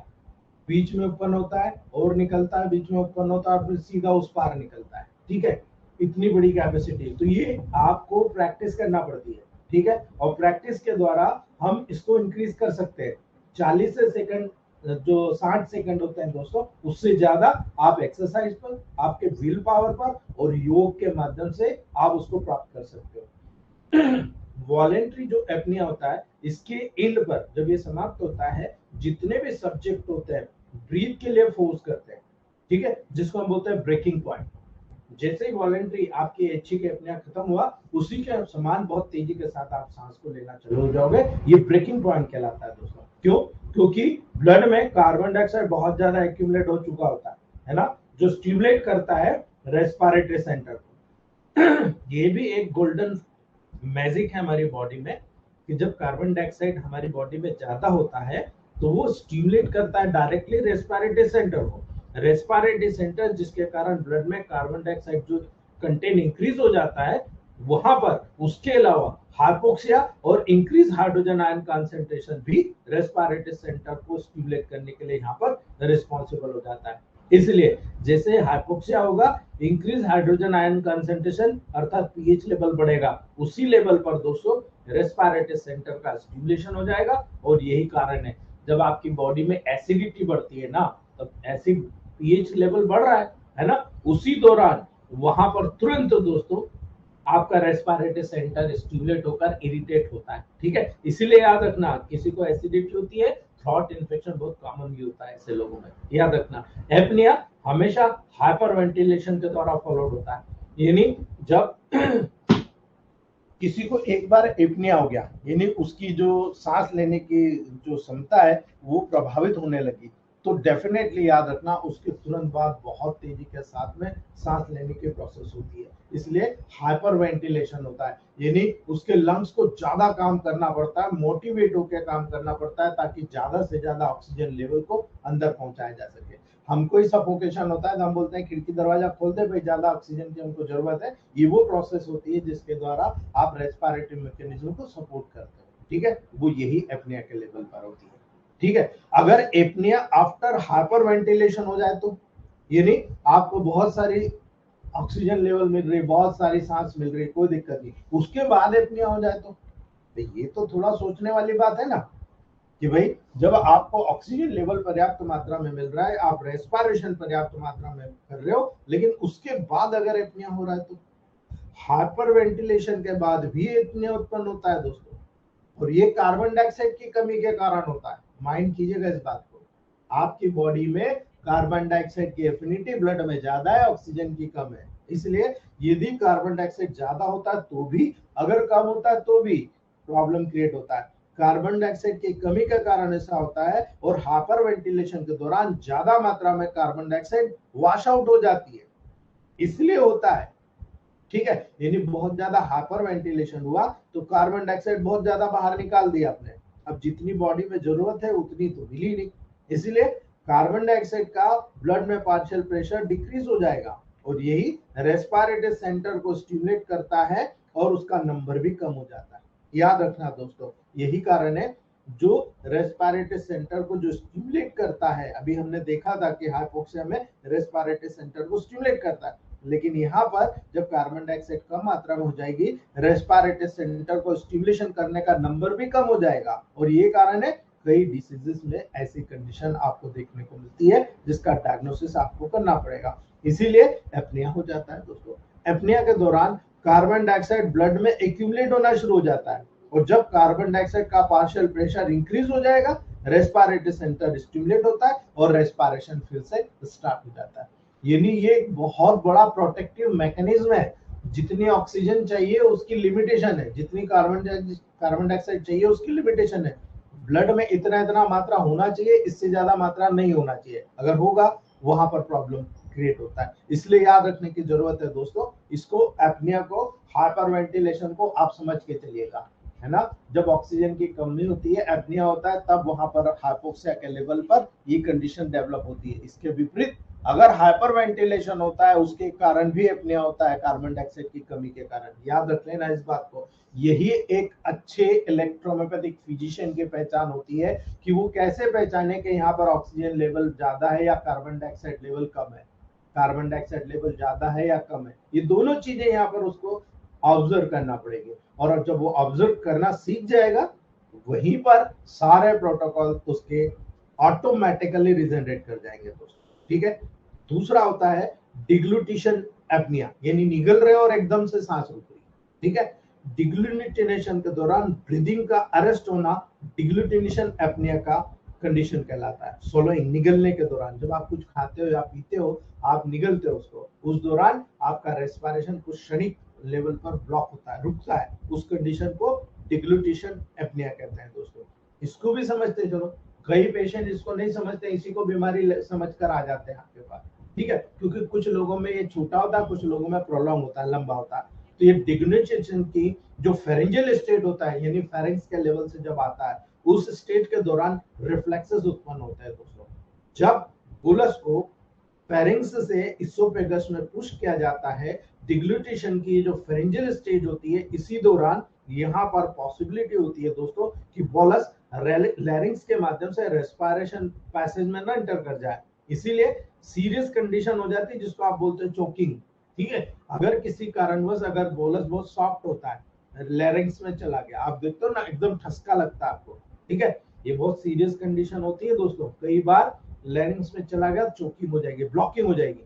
बीच में उत्पन्न होता है और निकलता है, बीच में उत्पन्न होता है और फिर सीधा उस पार निकलता है, ठीक है। इतनी बड़ी कैपेसिटी, तो ये आपको प्रैक्टिस करना पड़ती है, ठीक है। और प्रैक्टिस के द्वारा हम इसको इंक्रीज कर सकते हैं। 40 सेकंड जो 60 सेकंड होते हैं दोस्तों, उससे ज्यादा आप एक्सरसाइज पर, आपके विल पावर पर और योग के माध्यम से आप उसको प्राप्त कर सकते हो। वॉलेंट्री जो एपनिया होता है, इसके एंड पर जब ये समाप्त होता है, जितने भी सब्जेक्ट होते हैं ब्रीथ के लिए फोर्स करते हैं, ठीक है, जिसको हम बोलते हैं ब्रेकिंग पॉइंट। जैसे ही वॉलेंट्री आपकी ऐच्छिक एपनिया खत्म हुआ, उसी के समान बहुत तेजी के साथ आप सांस को लेना चालू हो जाओगे, ये ब्रेकिंग पॉइंट कहलाता है दोस्तों। क्यों? क्योंकि ब्लड में कार्बन डाइऑक्साइड बहुत ज्यादा एक्यूमुलेट हो चुका होता है ना, जो स्टिमुलेट करता है रेस्पिरेटरी सेंटर को। ये भी एक गोल्डन मैजिक है हमारी बॉडी में कि जब कार्बन डाइऑक्साइड हमारी बॉडी में ज्यादा होता है तो वो स्टिमुलेट करता है डायरेक्टली रेस्पिरेटरी सेंटर को। रेस्पिरेटरी सेंटर जिसके कारण ब्लड में कार्बन डाइऑक्साइड जो कंटेंट इंक्रीज हो जाता है, वहां पर उसके अलावा हाइपोक्सिया और इंक्रीज हाइड्रोजन आयन कंसंट्रेशन भी रेस्पिरेटरी सेंटर को स्टिमुलेट करने के लिए यहाँ पर रिस्पॉन्सिबल हो जाता है। इसलिए जैसे हाइपोक्सिया होगा, इंक्रीज हाइड्रोजन आयन कंसंट्रेशन अर्थात पीएच लेवल बढ़ेगा, उसी लेवल पर दोस्तों रेस्पिरेटरी सेंटर का स्टिमुलेशन हो जाएगा। और यही कारण है जब आपकी बॉडी में एसिडिटी बढ़ती है ना, तब एसिड पीएच लेवल बढ़ रहा है ना, उसी दौरान वहां पर तुरंत दोस्तों आपका रेस्पिरेटरी सेंटर स्टिमुलेट होकर इरिटेट होता है, ठीक है। इसीलिए याद रखना, किसी को एसिडिटी होती है, थ्रोट इन्फेक्शन बहुत कॉमन भी होता है ऐसे लोगों में, याद रखना। एपनिया हमेशा हाइपर वेंटिलेशन के द्वारा फॉलोड होता है, यानी जब किसी को एक बार एपनिया हो गया, यानी उसकी जो सांस लेने की जो क्षमता है वो प्रभावित होने लगी, तो डेफिनेटली याद रखना उसके तुरंत बाद बहुत तेजी के साथ में सांस लेने की प्रोसेस होती है, इसलिए हाइपर वेंटिलेशन होता है, यानी उसके लंग्स को ज्यादा काम करना पड़ता है, मोटिवेट होकर काम करना पड़ता है ताकि ज्यादा से ज्यादा ऑक्सीजन लेवल को अंदर पहुंचाया जा सके। हमको ही सफोकेशन होता है तो हम बोलते हैं खिड़की दरवाजा खोल दे भाई, ज्यादा ऑक्सीजन की हमको जरूरत है, ये वो प्रोसेस होती है जिसके द्वारा आप रेस्पिरेटरी मैकेनिज्म को सपोर्ट करते हो, ठीक है, वो यही एपनिया के लेवल पर होती है, ठीक है। अगर एपनिया आफ्टर हाइपर वेंटिलेशन हो जाए तो, यानी आपको बहुत सारी ऑक्सीजन लेवल मिल रही, बहुत सारी सांस मिल रही, कोई दिक्कत नहीं, उसके बाद एपनिया हो जाए तो ये तो थोड़ा सोचने वाली बात है ना, कि भाई जब आपको ऑक्सीजन लेवल पर्याप्त मात्रा में मिल रहा है, आप रेस्पिरेशन पर्याप्त मात्रा में कर रहे हो, लेकिन उसके बाद अगर एपनिया हो रहा है तो हाइपर वेंटिलेशन के बाद भी एपनिया उत्पन्न होता है दोस्तों, और ये कार्बन डाइऑक्साइड की कमी के कारण होता है। माइंड कीजिएगा इस बात को, आपकी बॉडी में कार्बन डाइऑक्साइड की एफिनिटी ब्लड में ज्यादा है, ऑक्सीजन की कम है, इसलिए यदि कार्बन डाइऑक्साइड ज्यादा होता है तो भी, अगर कम होता है तो भी प्रॉब्लम क्रिएट होता है। कार्बन डाइऑक्साइड की कमी के कारण ऐसा होता है, और हाइपर वेंटिलेशन के दौरान ज्यादा मात्रा में कार्बन डाइऑक्साइड वॉश आउट हो जाती है, इसलिए होता है, ठीक है। यानी बहुत ज्यादा हाइपर वेंटिलेशन हुआ तो कार्बन डाइऑक्साइड बहुत ज्यादा बाहर निकाल दिया आपने, अब जितनी बॉडी में जरूरत है उतनी तो मिली नहीं, इसलिए कार्बन डाइऑक्साइड का ब्लड में पार्शियल प्रेशर डिक्रीज हो जाएगा, और यही रेस्पिरेटरी सेंटर को स्टिमुलेट करता है और उसका नंबर भी कम हो जाता है। याद रखना दोस्तों, यही कारण है जो रेस्पिरेटरी सेंटर को जो स्टिमुलेट करता है, अभी हमने देखा था कि हाइपोक्सिया में रेस्पिरेटरी सेंटर को स्टिमुलेट करता है, लेकिन यहाँ पर जब कार्बन डाइऑक्साइड कम मात्रा में हो जाएगी, रेस्पिरेटरी सेंटर को स्टिमुलेशन करने का नंबर भी कम हो जाएगा, और ये कारण है कई डिसीजेस में ऐसी कंडीशन आपको देखने को मिलती है जिसका डायग्नोसिस आपको करना पड़ेगा, इसीलिए एपनिया हो जाता है दोस्तों। एपनिया के दौरान कार्बन डाइऑक्साइड ब्लड में एक्यूमुलेट होना शुरू हो जाता है, और जब कार्बन डाइऑक्साइड का पार्शियल प्रेशर इंक्रीज हो जाएगा, रेस्पिरेटरी सेंटर स्टिमुलेट होता है और रेस्पिरेशन फिर से स्टार्ट हो जाता है। यानी ये एक बहुत बड़ा प्रोटेक्टिव मैकेनिज्म है, जितनी ऑक्सीजन चाहिए उसकी लिमिटेशन है, जितनी कार्बन डाइऑक्साइड चाहिए उसकी लिमिटेशन है, ब्लड में इतना इतना मात्रा होना चाहिए, इससे ज्यादा मात्रा नहीं होना चाहिए, अगर होगा वहां पर प्रॉब्लम क्रिएट होता है, इसलिए याद रखने की जरूरत है दोस्तों। इसको एपनिया को, हाइपर वेंटिलेशन को आप समझ के चलिएगा। है ना। जब ऑक्सीजन की कमी होती है, एपनिया होता है, तब वहां पर हाइपोक्सिया के लेवल पर ये कंडीशन डेवलप होती है। इसके विपरीत अगर हाइपर वेंटिलेशन होता है, उसके कारण भी एपनिया होता है, कार्बन डाइऑक्साइड की कमी के कारण। याद रख लेना इस बात को। यही एक अच्छे इलेक्ट्रोहोम्योपैथिक फिजिशियन की पहचान होती है कि वो कैसे पहचाने कि यहाँ पर ऑक्सीजन लेवल ज्यादा है या कार्बन डाइऑक्साइड लेवल कम है, कार्बन डाइऑक्साइड लेवल ज्यादा है या कम है। ये दोनों चीजें यहाँ पर उसको ऑब्जर्व करना पड़ेगी। और जब वो ऑब्जर्व करना सीख जाएगा, वहीं पर सारे प्रोटोकॉल उसके ऑटोमेटिकली रिजनरेट कर जाएंगे दोस्तों, ठीक है। दूसरा होता है डिग्लूटिशन एपनिया, यानी निगल रहे और एकदम से सांस रुक रही, ठीक है। डिग्लूटिनेशन के दौरान ब्रीदिंग का अरेस्ट होना डिग्लूटिनेशन एपनिया का कंडीशन कहलाता है। सोलोइंग, निगलने के दौरान, जब आप कुछ खाते हो या पीते हो, आप निगलते हो उसको, उस दौरान आपका रेस्पिरेशन कुछ क्षणिक लेवल पर ब्लॉक होता है, रुकता है, उस कंडीशन को डिग्लूटिशन एपनिया कहते हैं दोस्तों। इसको भी समझते चलो, कई पेशेंट इसको नहीं समझते, इसी को बीमारी समझकर आ जाते हैं आपके पास, ठीक है। क्योंकि कुछ लोगों में ये छोटा होता है, कुछ लोगों में प्रोलॉन्ग होता है, लंबा होता है। तो ये डिग्लूटिनेशन की जो फेरेंजियल स्टेट होता है, यानी फेरिंक्स के लेवल से जब आता है, उस स्टेट के दौरान रिफ्लेक्सेस उत्पन्न होते हैं दोस्तों। जब बुलस को फेरिंग्स से इसोफेगस में पुश किया जाता है, डिग्लूटेशन की जो फेरेंजियल स्टेज होती है, इसी दौरान यहाँ पर पॉसिबिलिटी होती है दोस्तों कि बोलस लैरिंग्स के माध्यम से रेस्पिरेशन पैसेज में ना एंटर कर जाए, इसीलिए सीरियस कंडीशन हो जाती है जिसको आप बोलते हैं चोकिंग, ठीक है। अगर किसी कारणवश अगर बोलस बहुत सॉफ्ट होता है, लैरिंग्स में चला गया, आप देखते हो ना एकदम ठसका लगता है आपको, ठीक है, ये बहुत सीरियस कंडीशन होती है दोस्तों। कई बार लैरिंग्स में चला गया, चोकिंग हो जाएगी, ब्लॉकिंग हो जाएगी,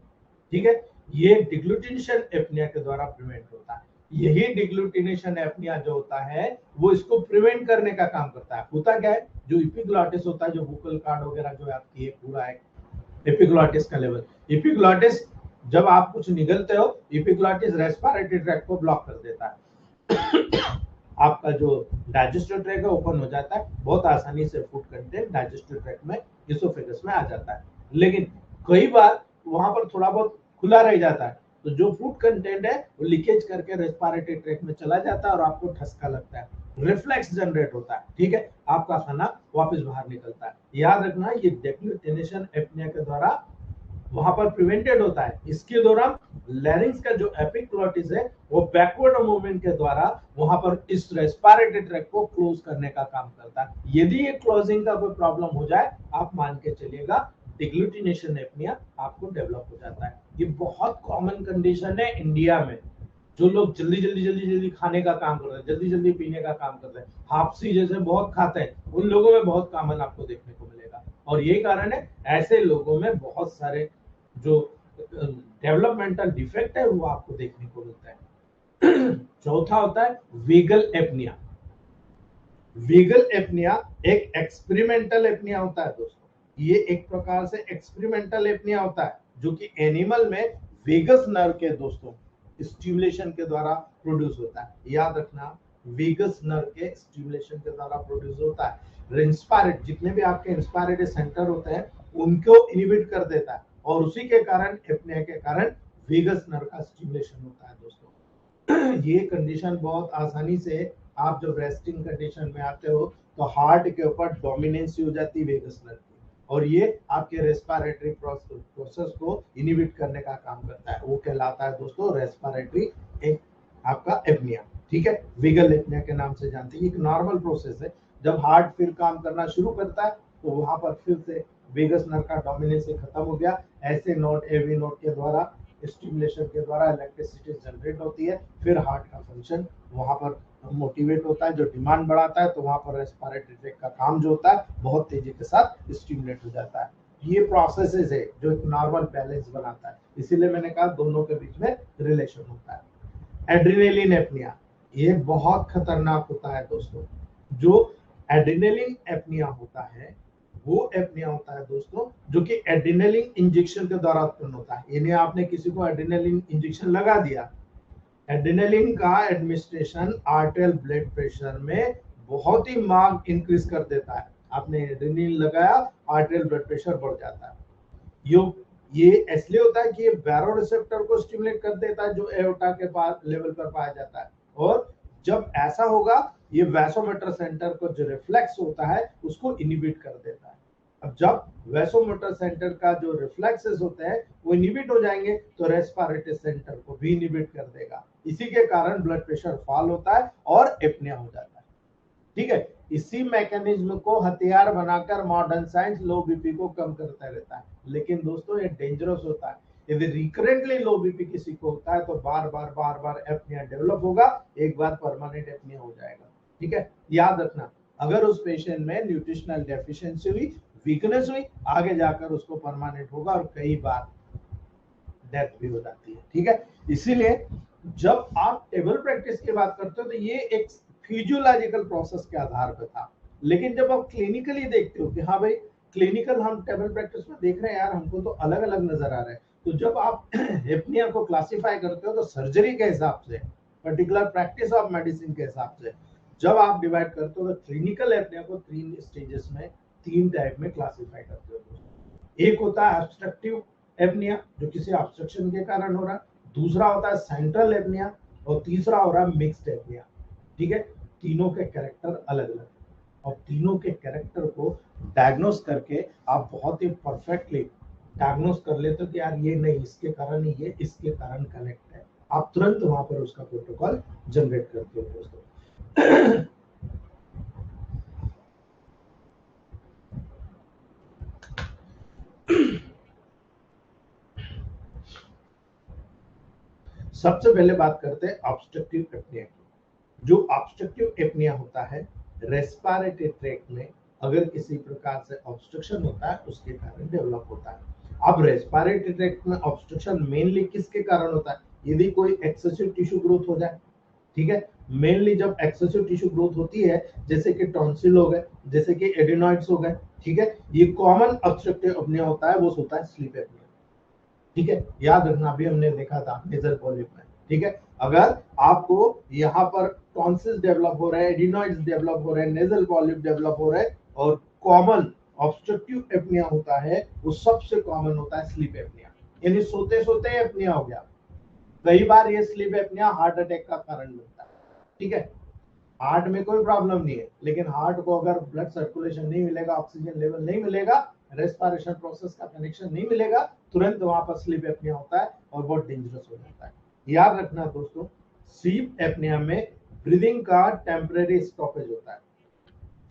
ठीक है। ये डिग्लूटिनेशन एपनिया के द्वारा प्रिवेंट होता है। यही डिग्लूटिनेशन एपनिया जो होता है, वो इसको प्रिवेंट करने का काम करता है। होता क्या है, जो एपिग्लॉटिस होता है, जो वोकल कार्ड वगैरह जो आपकी पूरा है, एपिग्लॉटिस का लेवल, एपिग्लॉटिस जब आप कुछ निगलते हो, एपिग्लॉटिस रेस्पिरेटरी ट्रैक्ट को ब्लॉक कर देता है। आपका जो डाइजेस्टिव ट्रैक्ट है ओपन हो जाता है, बहुत आसानी से फूड कंटेंट डाइजेस्टिव ट्रैक्ट में, इसोफेगस में आ जाता है। लेकिन कई बार वहां पर थोड़ा बहुत खुला रह जाता है, तो जो फूड कंटेंट है वो लीकेज करके रेस्पिरेटरी ट्रैक्ट में चला जाता है और आपको ठसका लगता है, रिफ्लेक्स जनरेट होता है, ठीक है, आपका खाना वापस बाहर निकलता है। याद रखना, ये डिग्लूटिनेशन एपनिया के द्वारा वहां पर प्रिवेंटेड होता है। इसके दौरान लैरिंग्स का जो एपिग्लॉटिस है, वो बैकवर्ड मूवमेंट के द्वारा वहां पर इस रेस्पिरेटरी ट्रैक्ट को क्लोज करने का काम करता है। यदि ये क्लोजिंग का कोई प्रॉब्लम हो जाए, आप मान के चलिएगा डिग्लूटिनेशन एपनिया आपको डेवलप हो जाता है। ये बहुत कॉमन कंडीशन है इंडिया में। जो लोग जल्दी खाने का काम करते हैं, जल्दी जल्दी पीने का काम करते हैं, हापसी जैसे बहुत खाते हैं, उन लोगों में बहुत कॉमन आपको देखने को मिलेगा। और यही कारण है, ऐसे लोगों में बहुत सारे जो डेवलपमेंटल डिफेक्ट है वो आपको देखने को मिलता है। चौथा होता है वीगल एपनिया। वीगल एपनिया एक एक्सपेरिमेंटल एपनिया होता है दोस्तों। ये एक प्रकार से एक्सपेरिमेंटल एपनिया होता है, जो कि एनिमल में वेगस नर्व के दोस्तों स्टिमुलेशन के द्वारा प्रोड्यूस होता है। याद रखना, वेगस नर्व के स्टिमुलेशन के द्वारा प्रोड्यूस होता है। इंस्पायरेट, जितने भी आपके इंस्पायरेटरी सेंटर होते हैं, उनको इनहिबिट कर देता है, और उसी के कारण एपनिया के कारण वेगस नर्व का स्टिमुलेशन होता है दोस्तों। ये कंडीशन बहुत आसानी से, आप जब रेस्टिंग कंडीशन में आते हो तो हार्ट के ऊपर डोमिनेंस हो जाती है वेगस नर्व की, और ये आपके रेस्पिरेटरी प्रोसेस को इनहिबिट करने का काम करता है। वो कहलाता है दोस्तों रेस्पिरेटरी एक आपका एपनिया, ठीक है। वीगल एपनिया के नाम से जानते हैं। एक नॉर्मल प्रोसेस है, जब हार्ट फिर काम करना शुरू करता है तो वहां पर फिर से वेगस नर्व का डोमिनेंस खत्म हो गया, ऐसे नोड एवी नोड के द्वारा स्टिमुलेशन के द्वारा इलेक्ट्रिसिटी जनरेट होती है, फिर हार्ट का फंक्शन वहां पर मोटिवेट होता है, जो डिमांड बढ़ाता है, तो वहां पर रेस्पिरेटरी ट्रैक्ट का काम जो होता है बहुत तेजी के साथ स्टिमुलेट हो जाता है। ये प्रोसेसेस है जो एक नॉर्मल बैलेंस बनाता है, इसीलिए मैंने कहा दोनों के बीच में रिलेशन होता है। एड्रेनलिन एपनिया, ये बहुत खतरनाक होता है दोस्तों। जो एड्रेनलिन एपनिया होता है, वो एपनिया होता है दोस्तों जो कि एड्रेनलिन इंजेक्शन के द्वारा उत्पन्न होता है। यानी आपने किसी को एड्रेनलिन इंजेक्शन लगा दिया, एड्रेनलिन का एडमिनिस्ट्रेशन आर्टेरियल ब्लड प्रेशर में बहुत ही मार्क इंक्रीज कर देता है। आपने एड्रेनलिन लगाया, आर्टेरियल ब्लड प्रेशर बढ़ जाता है। ये इसलिए होता है कि ये बैरो रिसेप्टर को स्टिमुलेट कर देता है, जो एओर्टा के पास लेवल पर पाया जाता है, और जब ऐसा होगा ये वैसोमोटर सेंटर को जो रिफ्लेक्स होता है उसको इनिबिट कर देता है। अब जब वैसोमोटर सेंटर का जो रिफ्लेक्सेस होते हैं वो इनिबिट हो जाएंगे तो रेस्पिरेटरी सेंटर को भी इनिबिट कर देगा। इसी के कारण ब्लड प्रेशर फॉल होता है और एपनिया हो जाता है। ठीक है, इसी मैकेनिज्म को हथियार बनाकर मॉडर्न साइंस लो बीपी को कम करता रहता है। लेकिन दोस्तों ये डेंजरस होता है। यदि रिकरेंटली लो बीपी किसी को होता है तो बार बार एपनिया डेवलप होगा, एक बार परमानेंट एपनिया हो जाएगा। ठीक है, याद रखना, अगर उस पेशेंट में न्यूट्रिशनल डेफिशिएंसी हुई, वीकनेस हुई, आगे जाकर उसको परमानेंट होगा और कई बार डेथ भी हो जाती है। ठीक है, इसीलिए जब आप टेबल प्रैक्टिस की बात करते हो तो ये एक फिजियोलॉजिकल प्रोसेस के आधार पर था। लेकिन जब आप क्लिनिकली देखते हो कि हाँ भाई क्लिनिकल हम टेबल प्रैक्टिस में देख रहे हैं यार, हमको तो अलग अलग नजर आ रहा है, तो जब आप एपनिया को क्लासिफाई करते हो तो सर्जरी के हिसाब से, पर्टिकुलर प्रैक्टिस ऑफ मेडिसिन के हिसाब से जब आप डिवाइड करते हो तो क्लिनिकल एपनिया को 3 स्टेजेस में, 3 टाइप में क्लासिफाई करते हो। एक होता है ऑब्स्ट्रक्टिव एपनिया जो किसी ऑब्स्ट्रक्शन के कारण हो रहा है, दूसरा होता है सेंट्रल एपनिया और तीसरा हो रहा है मिक्स्ड एपनिया। ठीक है, तीनों के कैरेक्टर अलग अलग और तीनों के कैरेक्टर को डायग्नोस करके आप बहुत ही परफेक्टली डायग्नोस कर लेते हो कि यार ये नहीं इसके कारण ही, ये इसके कारण कनेक्ट है। आप तुरंत वहां पर उसका प्रोटोकॉल जनरेट करते हो दोस्तों। सबसे पहले बात करते हैं ऑब्स्ट्रक्टिव एपनिया की। जो ऑब्स्ट्रक्टिव एपनिया होता है, रेस्पिरेटरी ट्रैक्ट में अगर किसी प्रकार से ऑब्स्ट्रक्शन होता है उसके कारण डेवलप होता है। अब रेस्पिरेटरी ट्रैक्ट में ऑब्स्ट्रक्शन मेनली किसके कारण होता है? यदि कोई एक्सेसिव टिश्यू ग्रोथ हो जाए। ठीक है, मेनली जब एक्सेसिव टिश्यू ग्रोथ होती है, जैसे कि टॉन्सिल हो गए, जैसे कि एडिनॉइड्स हो गए, ठीक है, ये कॉमन ऑब्स्ट्रक्टिव एपनिया होता है, वो होता है स्लीप एपनिया। ठीक है, याद रखना, अभी हमने देखा था नेजल पॉलिप में। ठीक है, अगर आपको यहाँ पर टॉन्सिल्स डेवलप हो रहे हैं, एडिनॉइड्स डेवलप हो रहे हैं, नेजल पॉलिप डेवलप हो रहे हैं और कॉमन ऑब्स्ट्रक्टिव एपनिया होता है, वो सबसे कॉमन होता है स्लीप एपनिया, यानी सोते सोते एपनिया हो गया। कई बार ये स्लीप एपनिया हार्ट अटैक का कारण बनता है। ठीक है, हार्ट में कोई प्रॉब्लम नहीं है, लेकिन हार्ट को अगर ब्लड सर्कुलेशन नहीं मिलेगा, ऑक्सीजन लेवल नहीं मिलेगा, रेस्पिरेशन प्रोसेस का कनेक्शन नहीं मिलेगा, तुरंत वहां पर स्लीप एपनिया होता है और बहुत डेंजरस हो जाता है। याद रखना दोस्तों, स्लीप एपनिया में ब्रीदिंग का टेम्परेरी स्टॉपेज होता है।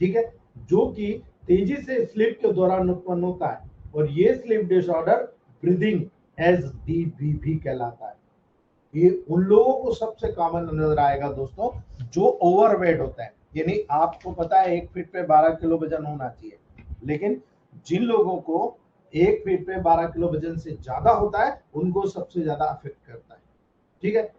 ठीक है, जो कि तेजी से स्लीप के दौरान उत्पन्न होता है और ये स्लीप डिसऑर्डर ब्रीदिंग एसडीबीपी कहलाता है। ये उन लोगों को सबसे कॉमन नजर आएगा दोस्तों जो ओवरवेट होता है, यानी आपको पता है 1 फीट पे 12 किलो वजन होना चाहिए, लेकिन जिन लोगों को 1 फीट पे 12 किलो वजन से ज्यादा होता है उनको सबसे ज्यादा अफेक्ट करता है। ठीक है,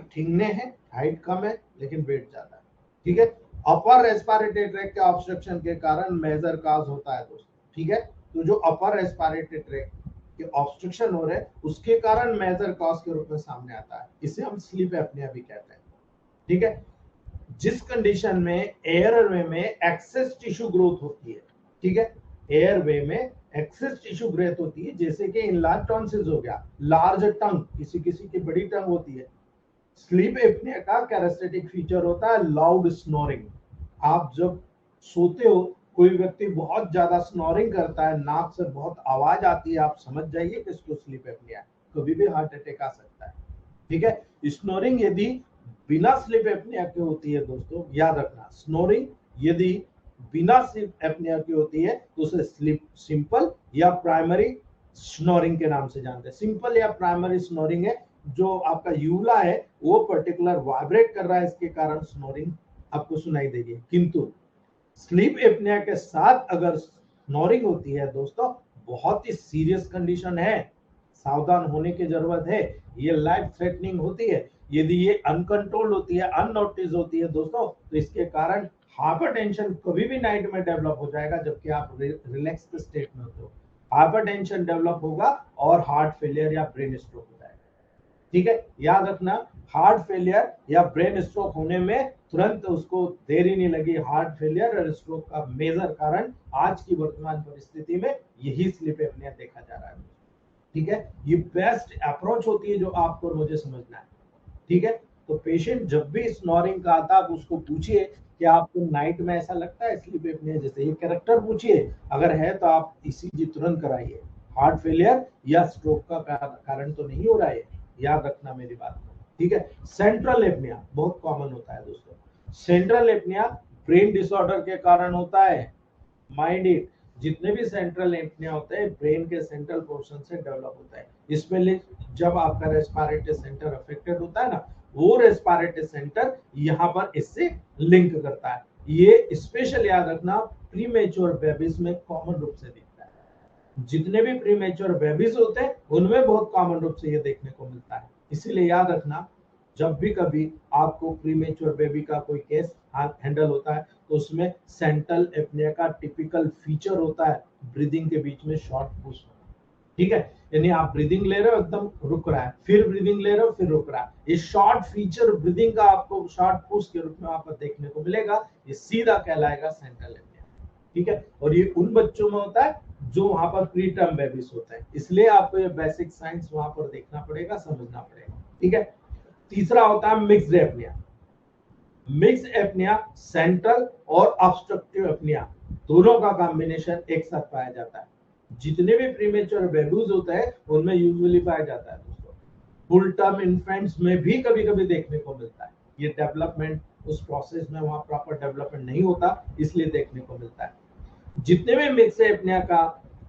ठिंगने हैं, हाइट कम है लेकिन वेट ज्यादा है। ठीक है, अपर रेस्पिरेटरी ट्रैक्ट के ऑब्स्ट्रक्शन के कारण मेजर काज होता है दोस्तों। ठीक है, तो जो अपर रेस्पिरेटरी ट्रैक्ट के ऑब्स्ट्रक्शन हो रहे हैं उसके कारण मेजर कॉज के रूप में सामने आता है, इसे हम स्लीप एपनिया भी कहते हैं। ठीक है, जिस कंडीशन में एयरवे में एक्सेस टिश्यू ग्रोथ होती है। ठीक है, एयरवे में एक्सेस टिश्यू ग्रोथ होती है, जैसे कि इनलार्ज टॉन्सिल्स हो गया, लार्ज टंग, किसी किसी की बड़ी टंग होती है। स्लीप एपनिया का कैरेक्टरिस्टिक फीचर होता है लाउड स्नोरिंग। आप जब सोते हो, कोई व्यक्ति बहुत ज्यादा स्नोरिंग करता है, नाक से बहुत आवाज आती है, आप समझ जाइए कि इसको स्लीप एपनिया है, कभी भी हार्ट अटैक आ सकता है। ठीक है, स्नोरिंग यदि बिना स्लीप एपनिया की होती है दोस्तों, याद रखना, स्नोरिंग यदि बिना स्लीप एपनिया की होती है तो उसे स्लीप सिंपल या प्राइमरी स्नोरिंग के नाम से जानते हैं। सिंपल या प्राइमरी स्नोरिंग है, जो आपका यूला है वो पर्टिकुलर वाइब्रेट कर रहा है, इसके कारण स्नोरिंग आपको सुनाई देगी। किंतु स्लीप एपनिया के साथ अगर स्नोरिंग होती है दोस्तों, बहुत ही सीरियस कंडीशन है, सावधान होने की जरूरत है, ये लाइफ थ्रेटनिंग होती है। यदि ये अनकंट्रोल होती है, अननोटिस होती है दोस्तों, तो इसके कारण हाइपरटेंशन कभी भी नाइट में डेवलप हो जाएगा जबकि आप रिलैक्स स्टेट में होते हो। हाइपरटेंशन डेवलप होगा और हार्ट फेलियर या ब्रेन स्ट्रोक हो जाएगा। ठीक है, याद रखना, हार्ट फेलियर या ब्रेन स्ट्रोक होने में तुरंत उसको देर ही नहीं लगी। हार्ट फेलियर और स्ट्रोक का मेजर कारण आज की वर्तमान परिस्थिति में यही स्लीप एपनिया देखा जा रहा है। ठीक है, ये बेस्ट अप्रोच होती है जो आपको मुझे समझना है। ठीक है, तो पेशेंट जब भी स्नोरिंग का आता है आप उसको पूछिए कि आपको नाइट में ऐसा लगता है स्लीप एपनिया जैसे, ये कैरेक्टर पूछिए, अगर है तो आप ईसीजी तुरंत कराइए। हार्ट फेलियर या स्ट्रोक का कारण तो नहीं हो रहा है, याद रखना मेरी बात को, ठीक है। सेंट्रल एपनिया बहुत कॉमन होता है दोस्तों। सेंट्रल एपनिया ब्रेन डिसऑर्डर के कारण होता है, माइंड इट। जितने भी सेंट्रल एपनिया होते हैं ब्रेन के सेंट्रल पोर्शन से डेवलप होता है। इसमें जब आपका रेस्पिरेटरी सेंटर अफेक्टेड होता है ना, वो रेस्पिरेटरी सेंटर यहाँ पर इससे लिंक करता है। ये स्पेशल याद रखना, प्रीमेच्योर बेबीज में कॉमन रूप से दिखता है। जितने भी प्रीमेच्योर बेबीज होते हैं उनमें बहुत कॉमन रूप से ये देखने को मिलता है। इसीलिए याद रखना, जब भी कभी आपको प्रीमेच्योर बेबी का कोई केस हैंडल होता है तो उसमें सेंट्रल एपनिया का टिपिकल फीचर होता है ब्रीदिंग के बीच में शॉर्ट पुश होना, ठीक है। यानी आप ब्रीदिंग ले रहे हो एकदम रुक रहा है, फिर ब्रीदिंग ले रहे हो फिर रुक रहा है। ये शॉर्ट फीचर ब्रीदिंग का आपको शॉर्ट पुश के रूप में वहां पर देखने को मिलेगा। ये सीधा कहलाएगा सेंट्रल एपनिया, ठीक है। और ये उन बच्चों में होता है जो वहां पर प्री टर्म बेबीज होते हैं, इसलिए आपको ये बेसिक साइंस वहां पर देखना पड़ेगा, समझना पड़ेगा, ठीक है। तीसरा होता है mixed apnoea. Mix apnoea central और ऑब्स्ट्रक्टिव एपनिया दोनों का कॉम्बिनेशन एक साथ पाया जाता है। जितने भी प्रीमेच्योर बेबीज होते हैं उनमें यूजुअली पाया जाता है दोस्तों। फुल टर्म इन्फेंट्स में भी कभी कभी देखने को मिलता है। ये डेवलपमेंट उस प्रोसेस में वहां प्रॉपर डेवलपमेंट नहीं होता, इसलिए देखने को मिलता है। जितने भी मिक्स एपनिया का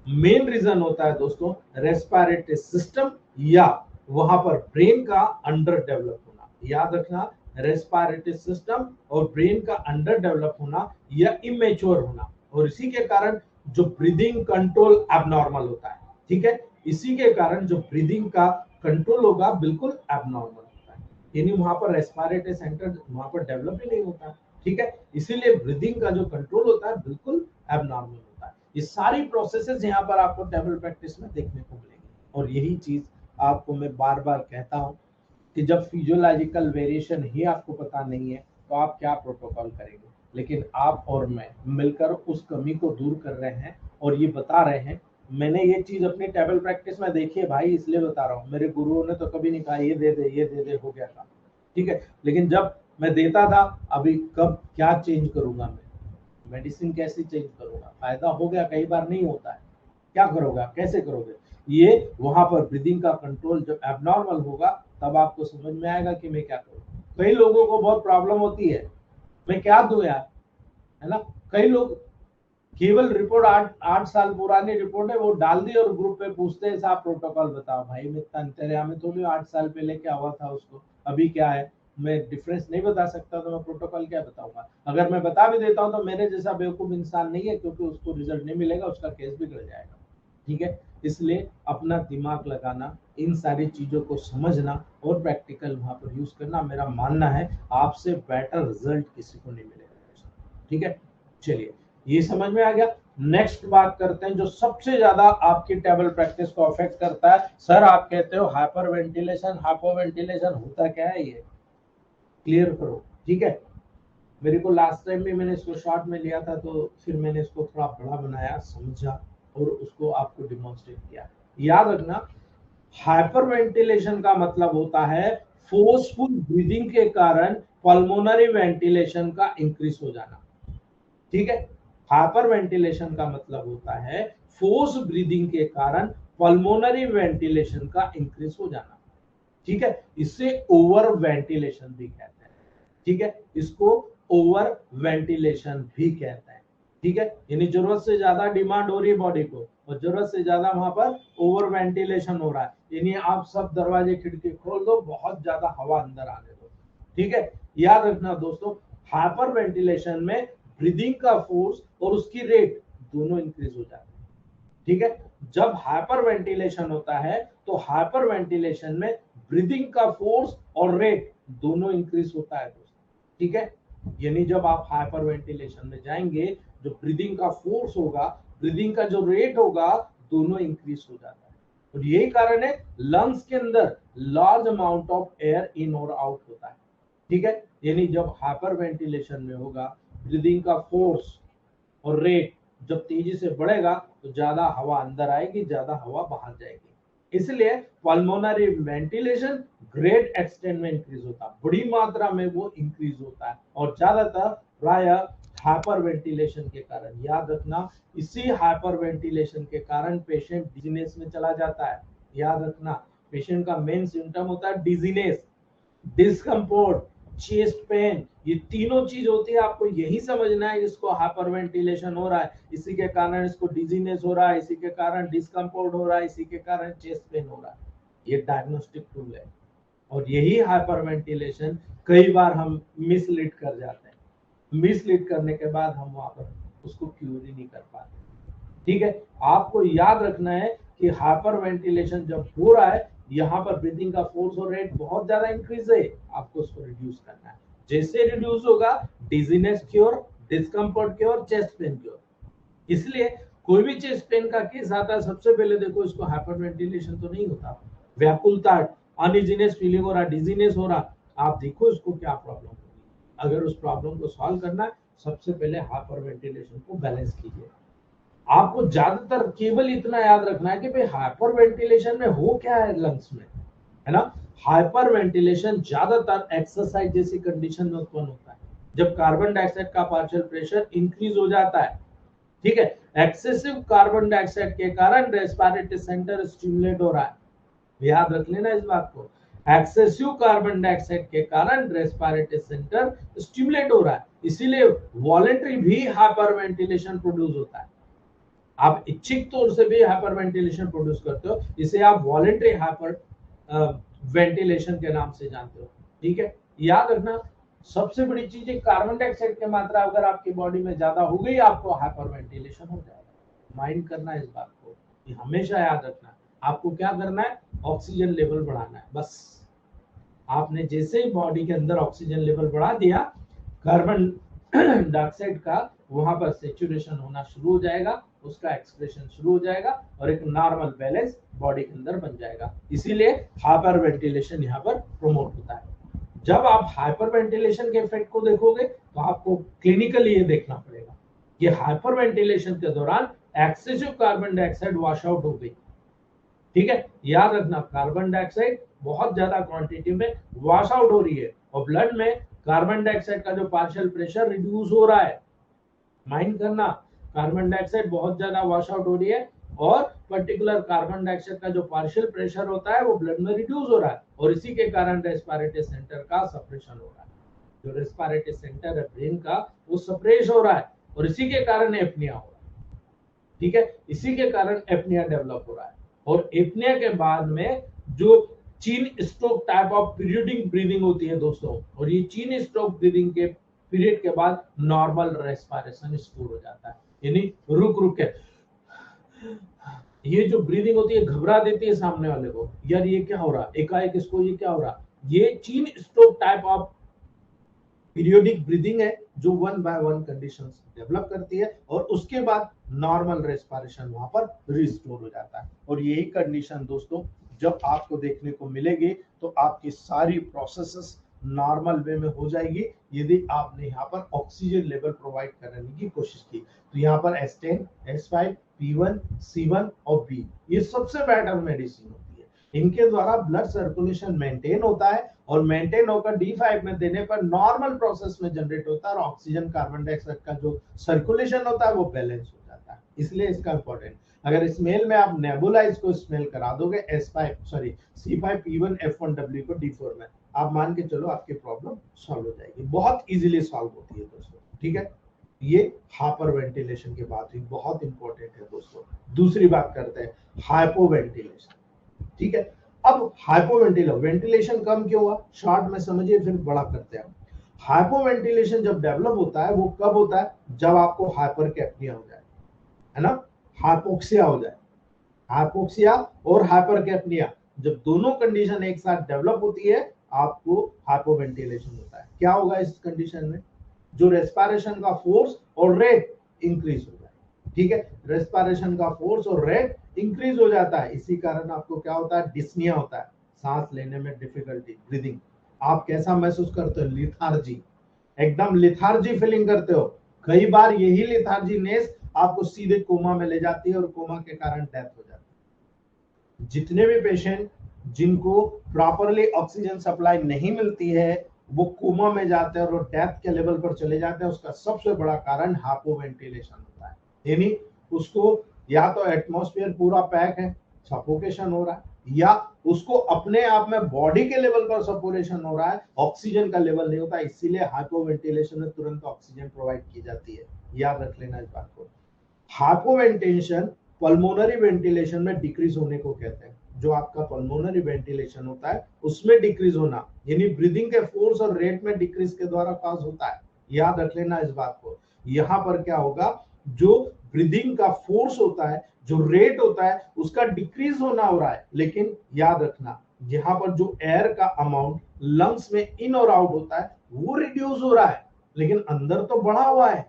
मेन रीजन होता है दोस्तों रेस्पिरेटरी सिस्टम या वहां पर ब्रेन का अंडर डेवलप होना। याद रखना, रेस्पिरेटरी सिस्टम और ब्रेन का अंडर डेवलप होना या इमेच्योर होना, और इसी के कारण जो ब्रीदिंग कंट्रोल एबनॉर्मल होता है, ठीक है। इसी के कारण जो ब्रीदिंग का कंट्रोल होगा बिल्कुल एबनॉर्मल होता है, यानी वहां पर रेस्पिरेटरी सेंटर वहां पर डेवलप ही नहीं होता, ठीक है। इसीलिए ब्रीदिंग का जो कंट्रोल होता है बिल्कुल एबनॉर्मल होता है। ये सारी प्रोसेसेस यहाँ पर आपको टेबल प्रैक्टिस में देखने को मिलेगी। और यही चीज आपको मैं बार बार कहता हूँ कि जब फिजियोलॉजिकल वेरिएशन ही आपको पता नहीं है तो आप क्या प्रोटोकॉल करेंगे। लेकिन आप और मैं मिलकर उस कमी को दूर कर रहे हैं और ये बता रहे हैं। मैंने ये चीज अपनी टेबल प्रैक्टिस में देखी है भाई, इसलिए बता रहा हूँ। मेरे गुरुओं ने तो कभी नहीं कहा ये दे दे ये दे दे हो गया था, ठीक है। लेकिन जब मैं देता था, अभी कब क्या चेंज करूंगा मैं, मेडिसिन कैसे चेंज करूंगा, फायदा हो गया कई बार नहीं होता है, क्या करोगे, कैसे करोगे। ये वहां पर ब्रीदिंग का कंट्रोल जब एबनॉर्मल होगा तब आपको समझ में आएगा कि मैं क्या करूं। कई लोगों को बहुत प्रॉब्लम होती है, मैं क्या दूं यार, है ना। कई लोग केवल रिपोर्ट 8 साल पुरानी रिपोर्ट है वो डाल दी और ग्रुप पे पूछते हैं साहब प्रोटोकॉल बताओ। भाई मैं अंतरिया में थोड़ी 8 साल पहले क्या हुआ था उसको अभी क्या है, मैं डिफरेंस नहीं बता सकता तो मैं प्रोटोकॉल क्या बताऊंगा। अगर मैं बता भी देता हूँ तो मेरे जैसा बेवकूफ इंसान नहीं है, क्योंकि उसको रिजल्ट नहीं मिलेगा, उसका केस बिगड़ जाएगा, ठीक है। इसलिए अपना दिमाग लगाना, इन सारी चीजों को समझना और प्रैक्टिकल वहां पर यूज करना, मेरा मानना है आपसे बेटर रिजल्ट किसी को नहीं मिलेगा, ठीक है। चलिए ये समझ में आ गया। नेक्स्ट बात करते हैं जो सबसे ज्यादा आपकी टेबल प्रैक्टिस को अफेक्ट करता है। सर आप कहते हो हाइपर वेंटिलेशन, हाइपो वेंटिलेशन होता क्या है, ये क्लियर करो, ठीक है। मेरे को लास्ट टाइम भी मैंने इसको शॉर्ट में लिया था तो फिर मैंने इसको थोड़ा बड़ा बनाया, समझा और उसको आपको डिमॉन्स्ट्रेट किया। याद रखना, हाइपर वेंटिलेशन का मतलब होता है फोर्सफुल ब्रीदिंग के कारण पल्मोनरी वेंटिलेशन का इंक्रीज हो जाना, ठीक है। हाइपर वेंटिलेशन का मतलब होता है फोर्स ब्रीदिंग के कारण पल्मोनरी वेंटिलेशन का इंक्रीज हो जाना, ठीक है। इसे ओवर वेंटिलेशन भी कहते हैं, ठीक है। इसको ओवर वेंटिलेशन भी कहते हैं, ठीक है। यानी जरूरत से ज्यादा डिमांड हो रही है बॉडी को और जरूरत से ज्यादा वहां पर ओवर वेंटिलेशन हो रहा है, यानी आप सब दरवाजे खिड़की खोल दो, बहुत ज्यादा हवा अंदर आने दो, ठीक है। याद रखना दोस्तों, हाइपर वेंटिलेशन में ब्रीदिंग का फोर्स और उसकी रेट दोनों इंक्रीज हो जाते हैं, ठीक है। जब हाइपर वेंटिलेशन होता है तो हाइपर वेंटिलेशन में ब्रीदिंग का फोर्स और रेट दोनों इंक्रीज होता है दोस्तों, ठीक है। यानी जब आप हाइपर वेंटिलेशन में जाएंगे, जो ब्रीदिंग का फोर्स होगा, ब्रीदिंग का जो रेट होगा, दोनों इंक्रीज हो जाता है। और यही कारण है लंग्स के अंदर large amount of air in और आउट होता है, ठीक है। यानी जब हाइपर वेंटिलेशन में होगा, ब्रीदिंग का फोर्स और रेट जब तेजी से बढ़ेगा तो ज्यादा हवा अंदर आएगी, ज्यादा हवा बाहर जाएगी, इसलिए पल्मोनरी वेंटिलेशन ग्रेट एक्सटेंट में इंक्रीज होता है, बड़ी मात्रा में वो इंक्रीज होता है, और ज्यादातर प्राय हाइपर वेंटिलेशन के कारण। याद रखना, इसी हाइपर वेंटिलेशन के कारण पेशेंट डिजीनेस में चला जाता है। याद रखना, पेशेंट का मेन सिम्टम होता है डिजीनेस, डिस्कम्फर्ट, चेस्ट पेन, ये तीनों चीज होती है। आपको यही समझना है, इसको हाइपरवेंटिलेशन हो रहा है, इसी के कारण इसको डिजीनेस हो रहा है, इसी के कारण डिस्कम्फर्ट हो रहा है, इसी के कारण चेस्ट पेन हो रहा है। ये डायग्नोस्टिक टूल है, और यही हाइपरवेंटिलेशन कई बार हम मिसलीड कर जाते हैं। मिसलीड करने के बाद हम वहां पर उसको क्यूर ही नहीं कर पाते। ठीक है, आपको याद रखना है कि हाइपरवेंटिलेशन जब हो रहा है, यहाँ पर ब्रीथिंग का फोर्स और रेट बहुत ज्यादा इंक्रीज है, आपको उसको रिड्यूस करना है। जैसे रिड्यूस होगा, dizziness cure, discomfort cure, chest pain cure. इसलिए कोई भी चेस्ट पेन का केस आता है, सबसे पहले देखो इसको हाइपरवेंटिलेशन तो नहीं होता, व्याकुलता, अनइजीनेस फीलिंग हो रहा, डिजीनेस हो रहा, आप देखो इसको क्या प्रॉब्लम होगी। अगर उस प्रॉब्लम को सॉल्व करना है, सबसे पहले हाइपरवेंटिलेशन को बैलेंस कीजिए। आपको ज्यादातर केवल इतना याद रखना है कि भाई हाइपर वेंटिलेशन में हो क्या है लंग्स में, है ना। हाइपर वेंटिलेशन ज्यादातर एक्सरसाइज जैसी कंडीशन में उत्पन्न होता है, जब कार्बन डाइऑक्साइड का पार्शियल प्रेशर इंक्रीज हो जाता है। ठीक है, एक्सेसिव कार्बन डाइऑक्साइड के कारण रेस्पिरेटरी सेंटर स्टिमुलेट हो रहा है। याद रख लेना इस बात को, एक्सेसिव कार्बन डाइऑक्साइड के कारण रेस्पिरेटरी सेंटर स्टिमुलेट हो रहा है, इसीलिए वॉलेंटरी भी हाइपर वेंटिलेशन प्रोड्यूस होता है। आप इच्छित तौर से भी हाइपरवेंटिलेशन प्रोड्यूस करते हो, इसे आप वॉलेंटरी हाइपर वेंटिलेशन के नाम से जानते हो। ठीक है, याद रखना, सबसे बड़ी चीज है कार्बन डाइऑक्साइड की मात्रा अगर आपकी बॉडी में ज्यादा हो गई, आपको हाइपरवेंटिलेशन हो जाएगा। माइंड करना इस बात को, कि हमेशा याद रखना, आपको क्या करना है, ऑक्सीजन लेवल बढ़ाना है बस। आपने जैसे ही बॉडी के अंदर ऑक्सीजन लेवल बढ़ा दिया, कार्बन डाइऑक्साइड का वहां पर सेचुरेशन होना शुरू हो जाएगा, उसका एक्सप्रेशन शुरू हो जाएगा, और एक नॉर्मल बैलेंस बॉडी के अंदर बन जाएगा। इसीलिए हाइपर वेंटिलेशन यहाँ पर प्रमोट होता है। जब आप हाइपर वेंटिलेशन के इफेक्ट को देखोगे, तो आपको क्लिनिकली ये देखना पड़ेगा, ये हाइपर वेंटिलेशन के दौरान excessive carbon dioxide wash out हो गई। ठीक है, याद रखना, कार्बन डाइऑक्साइड बहुत ज्यादा क्वांटिटी में वॉश आउट हो रही है, और ब्लड में कार्बन डाइऑक्साइड का जो पार्शियल प्रेशर रिड्यूस हो रहा है। माइंड करना, कार्बन डाइऑक्साइड बहुत ज्यादा वॉश आउट हो रही है, और पर्टिकुलर कार्बन डाइऑक्साइड का जो पार्शियल प्रेशर होता है वो ब्लड में रिड्यूस हो रहा है, और इसी के कारण रेस्पिरेटरी सेंटर का सप्रेशन हो रहा है। जो रेस्पिरेटरी सेंटर है ब्रेन का, वो सप्रेस हो रहा है, और इसी के कारण एपनिया हो रहा है। ठीक है, इसी के कारण एपनिया डेवलप हो रहा है, और एपनिया के बाद में जो चीन stroke type of periodic breathing होती है दोस्तों, और ये चीन स्ट्रोक ब्रीदिंग के पीरियड के बाद नॉर्मल रेस्पिरेशन शुरू हो जाता है, यानी रुक रुक के ये जो ब्रीदिंग होती है घबरा देती है सामने वाले को, यार ये क्या हो रहा, एकाएक इसको ये क्या हो रहा। ये चीन stroke type of periodic breathing है, जो one by one conditions develop करती है, और उसके बाद नॉर्मल रेस्पिरेशन वहां पर रिस्टोर हो जाता है। और यही कंडीशन दोस्तों जब आपको देखने को मिलेगी, तो आपकी सारी प्रोसेसेस नॉर्मल वे में हो जाएगी, यदि आपने यहाँ पर ऑक्सीजन लेवल प्रोवाइड करने की कोशिश की। तो यहाँ पर S10, S5, P1, C1 और B, ये सबसे बेटर मेडिसिन होती है। इनके द्वारा ब्लड सर्कुलेशन मेंटेन होता है, और मेंटेन होकर D5 में देने पर नॉर्मल प्रोसेस में जनरेट होता है, और ऑक्सीजन कार्बन डाइऑक्साइड का जो सर्कुलेशन होता है वो बैलेंस हो जाता है। इसलिए इसका इंपॉर्टेंट, अगर स्मेल में आप नेबुलाइज को स्मेल करा दोगे C5, P1, F1W को D4 में, आप मान के चलो आपकी प्रॉब्लम सॉल्व हो जाएगी, बहुत इजीली सॉल्व होती है दोस्तों। ठीक है, ये हाइपर वेंटिलेशन की बात हुई, बहुत इंपॉर्टेंट है दोस्तों। दूसरी बात करते हैं हाइपोवेंटिलेशन। ठीक है, अब वेंटिलेशन कम क्यों हुआ, शॉर्ट में समझिए, फिर बड़ा करते हैं। हाइपोवेंटिलेशन जब डेवलप होता है, वो कब होता है, जब आपको हाइपरकैप्निया हो जाए, है ना, हाइपोक्सिया हो जाए। हाइपोक्सिया और हाइपरकैप्निया, जब दोनों कंडीशन एक साथ डेवलप होती है, आपको हाइपोवेंटिलेशन होता है। क्या होगा इस कंडीशन में, जो रेस्पिरेशन का फोर्स और रेट इंक्रीज हो जाए। ठीक है, रेस्पिरेशन का फोर्स और रेट इंक्रीज हो जाता है, इसी कारण आपको क्या होता है, डिस्निया होता है, सांस लेने में डिफिकल्टी, ब्रीदिंग। आप कैसा महसूस करते हो, लिथार्जी, एकदम लिथार्जी फीलिंग करते हो। कई बार यही लिथार्जी नेस आपको सीधे कोमा में ले जाती है, और कोमा के कारण डेथ हो जाती है। जितने भी पेशेंट जिनको प्रॉपरली ऑक्सीजन सप्लाई नहीं मिलती है वो कोमा में जाते हैं और वो डेथ के लेवल पर चले जाते हैं, उसका सबसे बड़ा कारण हाइपोवेंटिलेशन होता है। यानी उसको या तो एटमॉस्फेयर पूरा पैक है, सफोकेशन हो रहा है, या उसको अपने आप में बॉडी के लेवल पर सफोकेशन हो रहा है, ऑक्सीजन का लेवल नहीं होता, इसीलिए हाइपोवेंटिलेशन में तुरंत ऑक्सीजन प्रोवाइड की जाती है। याद रख लेना इस बात को। हाइपोवेंटिलेशन पल्मोनरी वेंटिलेशन में डिक्रीज होने को कहते हैं। जो आपका पल्मोनरी वेंटिलेशन होता है उसमें डिक्रीज होना, यानी ब्रीदिंग के फोर्स और रेट में डिक्रीज के द्वारा कॉज होता है। याद रख लेना इस बात को। यहाँ पर क्या होगा, जो ब्रीदिंग का फोर्स होता है, जो रेट होता है, उसका डिक्रीज होना हो रहा है, लेकिन याद रखना यहाँ पर जो एयर का अमाउंट लंग्स में इन और आउट होता है वो रिड्यूस हो रहा है, लेकिन अंदर तो बढ़ा हुआ है।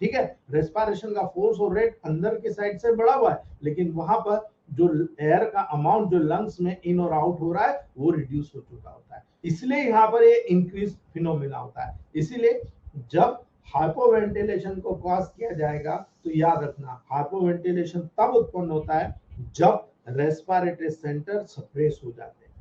ठीक है, रेस्पिरेशन का फोर्स और रेट अंदर की साइड से बढ़ा हुआ है, लेकिन वहां पर जो एयर का अमाउंट जो लंग्स में इन और आउट हो रहा है वो रिड्यूस हो चुका होता है, इसलिए यहाँ पर ये इंक्रीज फिनोमिना होता है। इसीलिए जब हाइपोवेंटिलेशन को कॉज किया जाएगा तो याद रखना हाइपोवेंटिलेशन तब उत्पन्न होता है जब रेस्पिरेटरी सेंटर सप्रेस हो जाते हैं।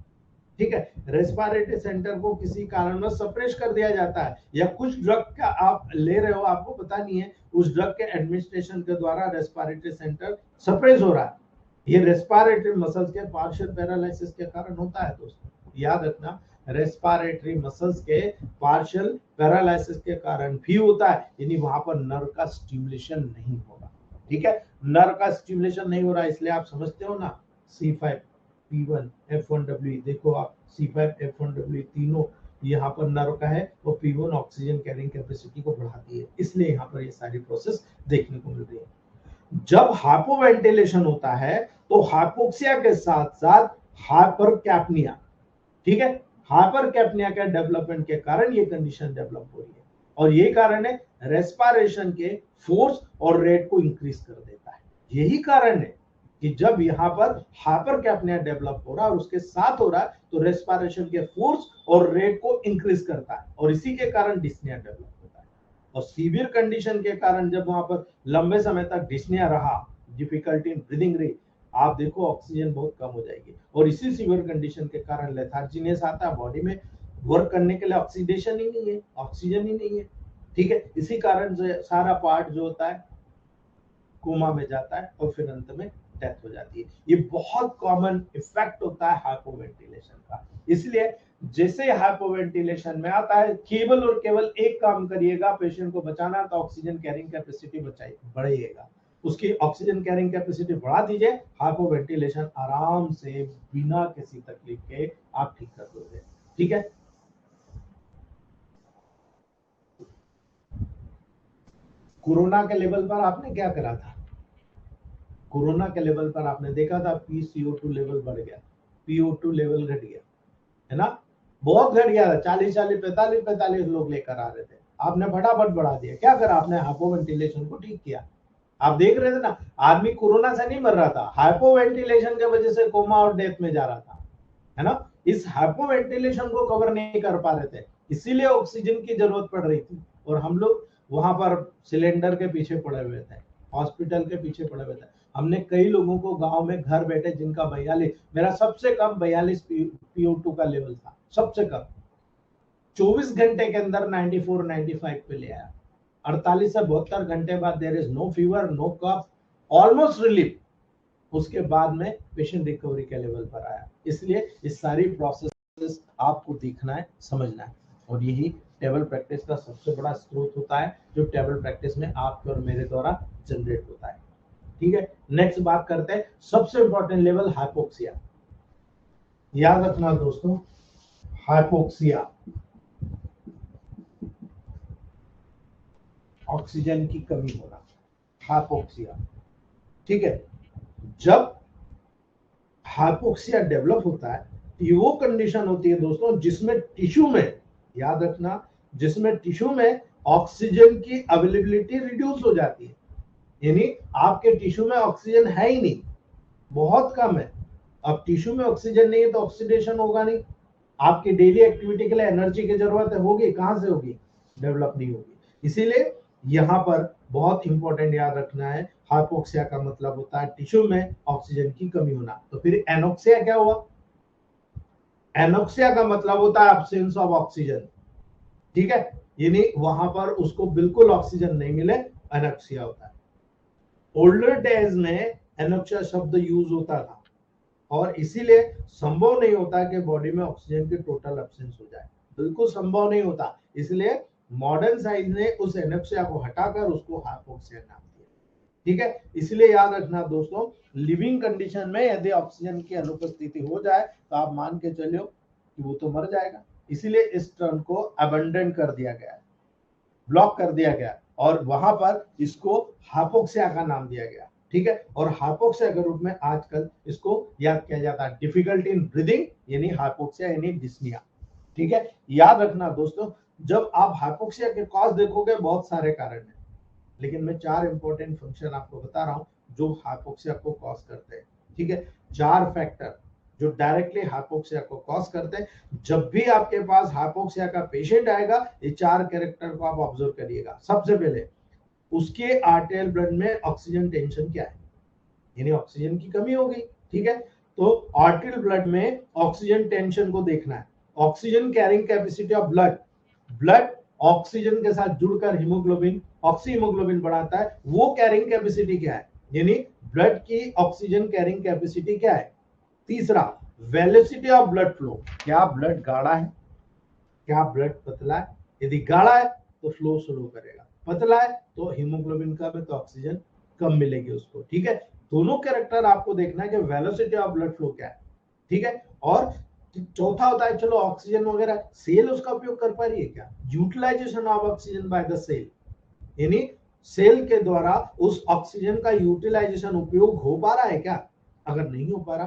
ठीक है, रेस्पिरेटरी सेंटर को किसी कारणवश सप्रेस कर दिया जाता है, या कुछ ड्रग का आप ले रहे हो, आपको पता नहीं है, उस ड्रग के एडमिनिस्ट्रेशन के द्वारा रेस्पिरेटरी सेंटर सप्रेस हो रहा है। ये रेस्पिरेटरी मसल्स के पार्शियल पैरालिसिस के कारण होता है दोस्तों। याद रखना रेस्पिरेटरी मसल्स के पार्शियल पैरालिसिस के कारण भी होता है, यानी वहां पर नर्व का स्टिमुलेशन नहीं होगा। ठीक है, नर्व का स्टिमुलेशन नहीं हो रहा है, इसलिए आप समझते हो ना C5 P1 F1W, देखो आप C5 F1W तीनों यहाँ पर नर्व का है, और P1 ऑक्सीजन कैरिंग कैपेसिटी को बढ़ाती है, इसलिए यहाँ पर ये सारी प्रोसेस देखने को मिल रही है। जब हाइपोवेंटिलेशन होता है तो हाइपोक्सिया के साथ साथ हाइपरकैप्निया, ठीक है, हाइपरकैप्निया के डेवलपमेंट के कारण ये कंडीशन डेवलप हो रही है, और ये कारण है रेस्पिरेशन के फोर्स और रेट को इंक्रीज कर देता है। यही कारण है कि जब यहाँ पर हाइपरकैप्निया डेवलप हो रहा है और उसके साथ हो रहा है तो रेस्पिरेशन के फोर्स और रेट को इंक्रीज करता है, और इसी के कारण डिस्निया डेवलप होता है। और सीवियर कंडीशन के कारण जब वहां पर लंबे समय तक डिस्निया रहा, डिफिकल्टी इन ब्रीदिंग रही, आप देखो ऑक्सीजन बहुत कम हो जाएगी, और इसी सीवियर कंडीशन के कारण लेथार्जीनेस आता है, बॉडी में वर्क करने के लिए ऑक्सीडेशन ही नहीं है, ऑक्सीजन ही नहीं है। ठीक है, इसी कारण से सारा पार्ट जो होता है कोमा में जाता है और फिर अंत में डेथ हो जाती है। ये बहुत कॉमन इफेक्ट होता है हाइपोवेंटिलेशन का। इसलिए जैसे हाइपोवेंटिलेशन में आता है, केवल और केवल एक काम करिएगा, पेशेंट को बचाना तो ऑक्सीजन कैरिंग कैपेसिटी बढ़ाइएगा, उसकी ऑक्सीजन कैरिंग कैपेसिटी बढ़ा दीजिए, हाइपोवेंटिलेशन आराम से बिना किसी तकलीफ के आप ठीक कर दोगे। ठीक है, कोरोना के लेवल पर आपने क्या करा था, कोरोना के लेवल पर आपने देखा था PCO2 लेवल बढ़ गया, PO2 लेवल घट गया, है ना, बहुत घट गया था, 40-40 45-45 लोग लेकर आ रहे थे, आपने फटाफट बढ़ा दिया, क्या करा आपने, हाइपोवेंटिलेशन को ठीक किया। आप देख रहे थे ना, आदमी कोरोना से नहीं मर रहा था, हाइपोवेंटिलेशन की वजह से कोमा और डेथ में जा रहा था, है ना। इस हाइपोवेंटिलेशन को कवर नहीं कर पा रहे थे, इसीलिए ऑक्सीजन की जरूरत पड़ रही थी, और हम लोग वहां पर सिलेंडर के पीछे पड़े हुए थे, हॉस्पिटल के पीछे पड़े हुए थे। हमने कई लोगों को गांव में घर बैठे जिनका 42, मेरा सबसे कम 42 PO2 का लेवल था, सबसे कम, 24 घंटे के अंदर 94-95 पे ले आया। 48 से 72 घंटे बाद there is no fever, no cough, almost relief, उसके बाद में पेशेंट रिकवरी के लेवल पर आया। इसलिए इस सारी प्रोसेस आपको देखना है, समझना है, और यही टेबल प्रैक्टिस का सबसे बड़ा स्रोत होता है, जो टेबल प्रैक्टिस में आपके और मेरे द्वारा जनरेट होता है। ठीक है, नेक्स्ट बात करते हैं, सबसे इंपॉर्टेंट लेवल हाइपोक्सिया। याद रखना दोस्तों, हाइपोक्सिया ऑक्सीजन की कमी होना, हाइपोक्सिया। ठीक है, जब हाइपोक्सिया डेवलप होता है, ये वो कंडीशन होती है दोस्तों जिसमें टिश्यू में, याद रखना, जिसमें टिश्यू में ऑक्सीजन की अवेलेबिलिटी रिड्यूस हो जाती है, यानी आपके टिश्यू में ऑक्सीजन है ही नहीं, बहुत कम है। अब टिश्यू में ऑक्सीजन नहीं है तो ऑक्सीडेशन होगा नहीं, आपकी डेली एक्टिविटी के लिए एनर्जी की जरूरत है, होगी कहां से होगी, डेवलप नहीं होगी। इसीलिए यहाँ पर बहुत इंपॉर्टेंट याद रखना है, हाइपोक्सिया का मतलब होता है टिश्यू में ऑक्सीजन की कमी होना। तो फिर एनोक्सिया क्या हुआ? एनोक्सिया का मतलब होता है एब्सेंस ऑफ ऑक्सीजन, ठीक है, यानी वहां पर उसको बिल्कुल ऑक्सीजन नहीं मिले, एनोक्सिया होता है। ओल्डर डेज में एनोक्सिया शब्द यूज होता था और इसीलिए संभव नहीं होता कि बॉडी में ऑक्सीजन की टोटल एब्सेंस हो जाए, बिल्कुल संभव नहीं होता। इसलिए मॉडर्न साइंस ने उस एनोक्सिया को हटाकर उसको हाइपोक्सिया नाम दिया, ठीक है। इसलिए याद रखना दोस्तों, लिविंग कंडीशन में यदि ऑक्सीजन की अनुपस्थिति हो जाए तो आप मान के चलो कि वो तो मर जाएगा। इसीलिए इस टर्म को अबंडन कर दिया गया है, ब्लॉक कर दिया गया और वहां पर इसको हाइपोक्सिया का नाम दिया गया, ठीक है। और हाइपोक्सिया के रूप में आजकल इसको याद किया जाता है डिफिकल्टी इन ब्रीदिंग, यानी हाइपोक्सिया यानी डिस्निया, ठीक है। याद रखना दोस्तों, जब आप हाइपोक्सिया के कॉज देखोगे बहुत सारे कारण हैं, लेकिन मैं 4 इंपॉर्टेंट फंक्शन आपको बता रहा हूं जो हाइपोक्सिया को कॉज करते हैं, ठीक है। 4 फैक्टर जो डायरेक्टली हाइपोक्सिया को कॉज करते हैं। जब भी आपके पास हाइपोक्सिया का पेशेंट आएगा, ये 4 कैरेक्टर को आप ऑब्जर्व करिएगा। सबसे पहले उसके आर्टेरियल ब्लड में ऑक्सीजन टेंशन क्या है, यानी ऑक्सीजन की कमी हो गई, ठीक है। तो आर्टेरियल ब्लड में ऑक्सीजन टेंशन को देखना है। Oxygen carrying capacity of blood, blood oxygen के साथ जुड़कर हीमोग्लोबिन, ऑक्सी हीमोग्लोबिन बढ़ाता है, वो कैरिंग कैपेसिटी क्या है, यानी ब्लड की ऑक्सीजन कैरिंग कैपेसिटी क्या है। तीसरा, वेलोसिटी ऑफ ब्लड फ्लो, क्या ब्लड गाढ़ा है, क्या ब्लड पतला है। यदि गाढ़ा है तो फ्लो स्लो करेगा, पतला है तो हीमोग्लोबिन कम है तो ऑक्सीजन कम मिलेगी उसको, ठीक है। दोनों कैरेक्टर आपको देखना है कि वेलोसिटी ऑफ ब्लड फ्लो क्या है, ठीक है। और चौथा होता है, चलो ऑक्सीजन वगैरह सेल उसका उपयोग कर पा रही है क्या, utilization of oxygen by the cell, यानी सेल के द्वारा उस ऑक्सीजन का यूटिलाइजेशन उपयोग हो पा रहा है क्या। अगर नहीं हो पा रहा,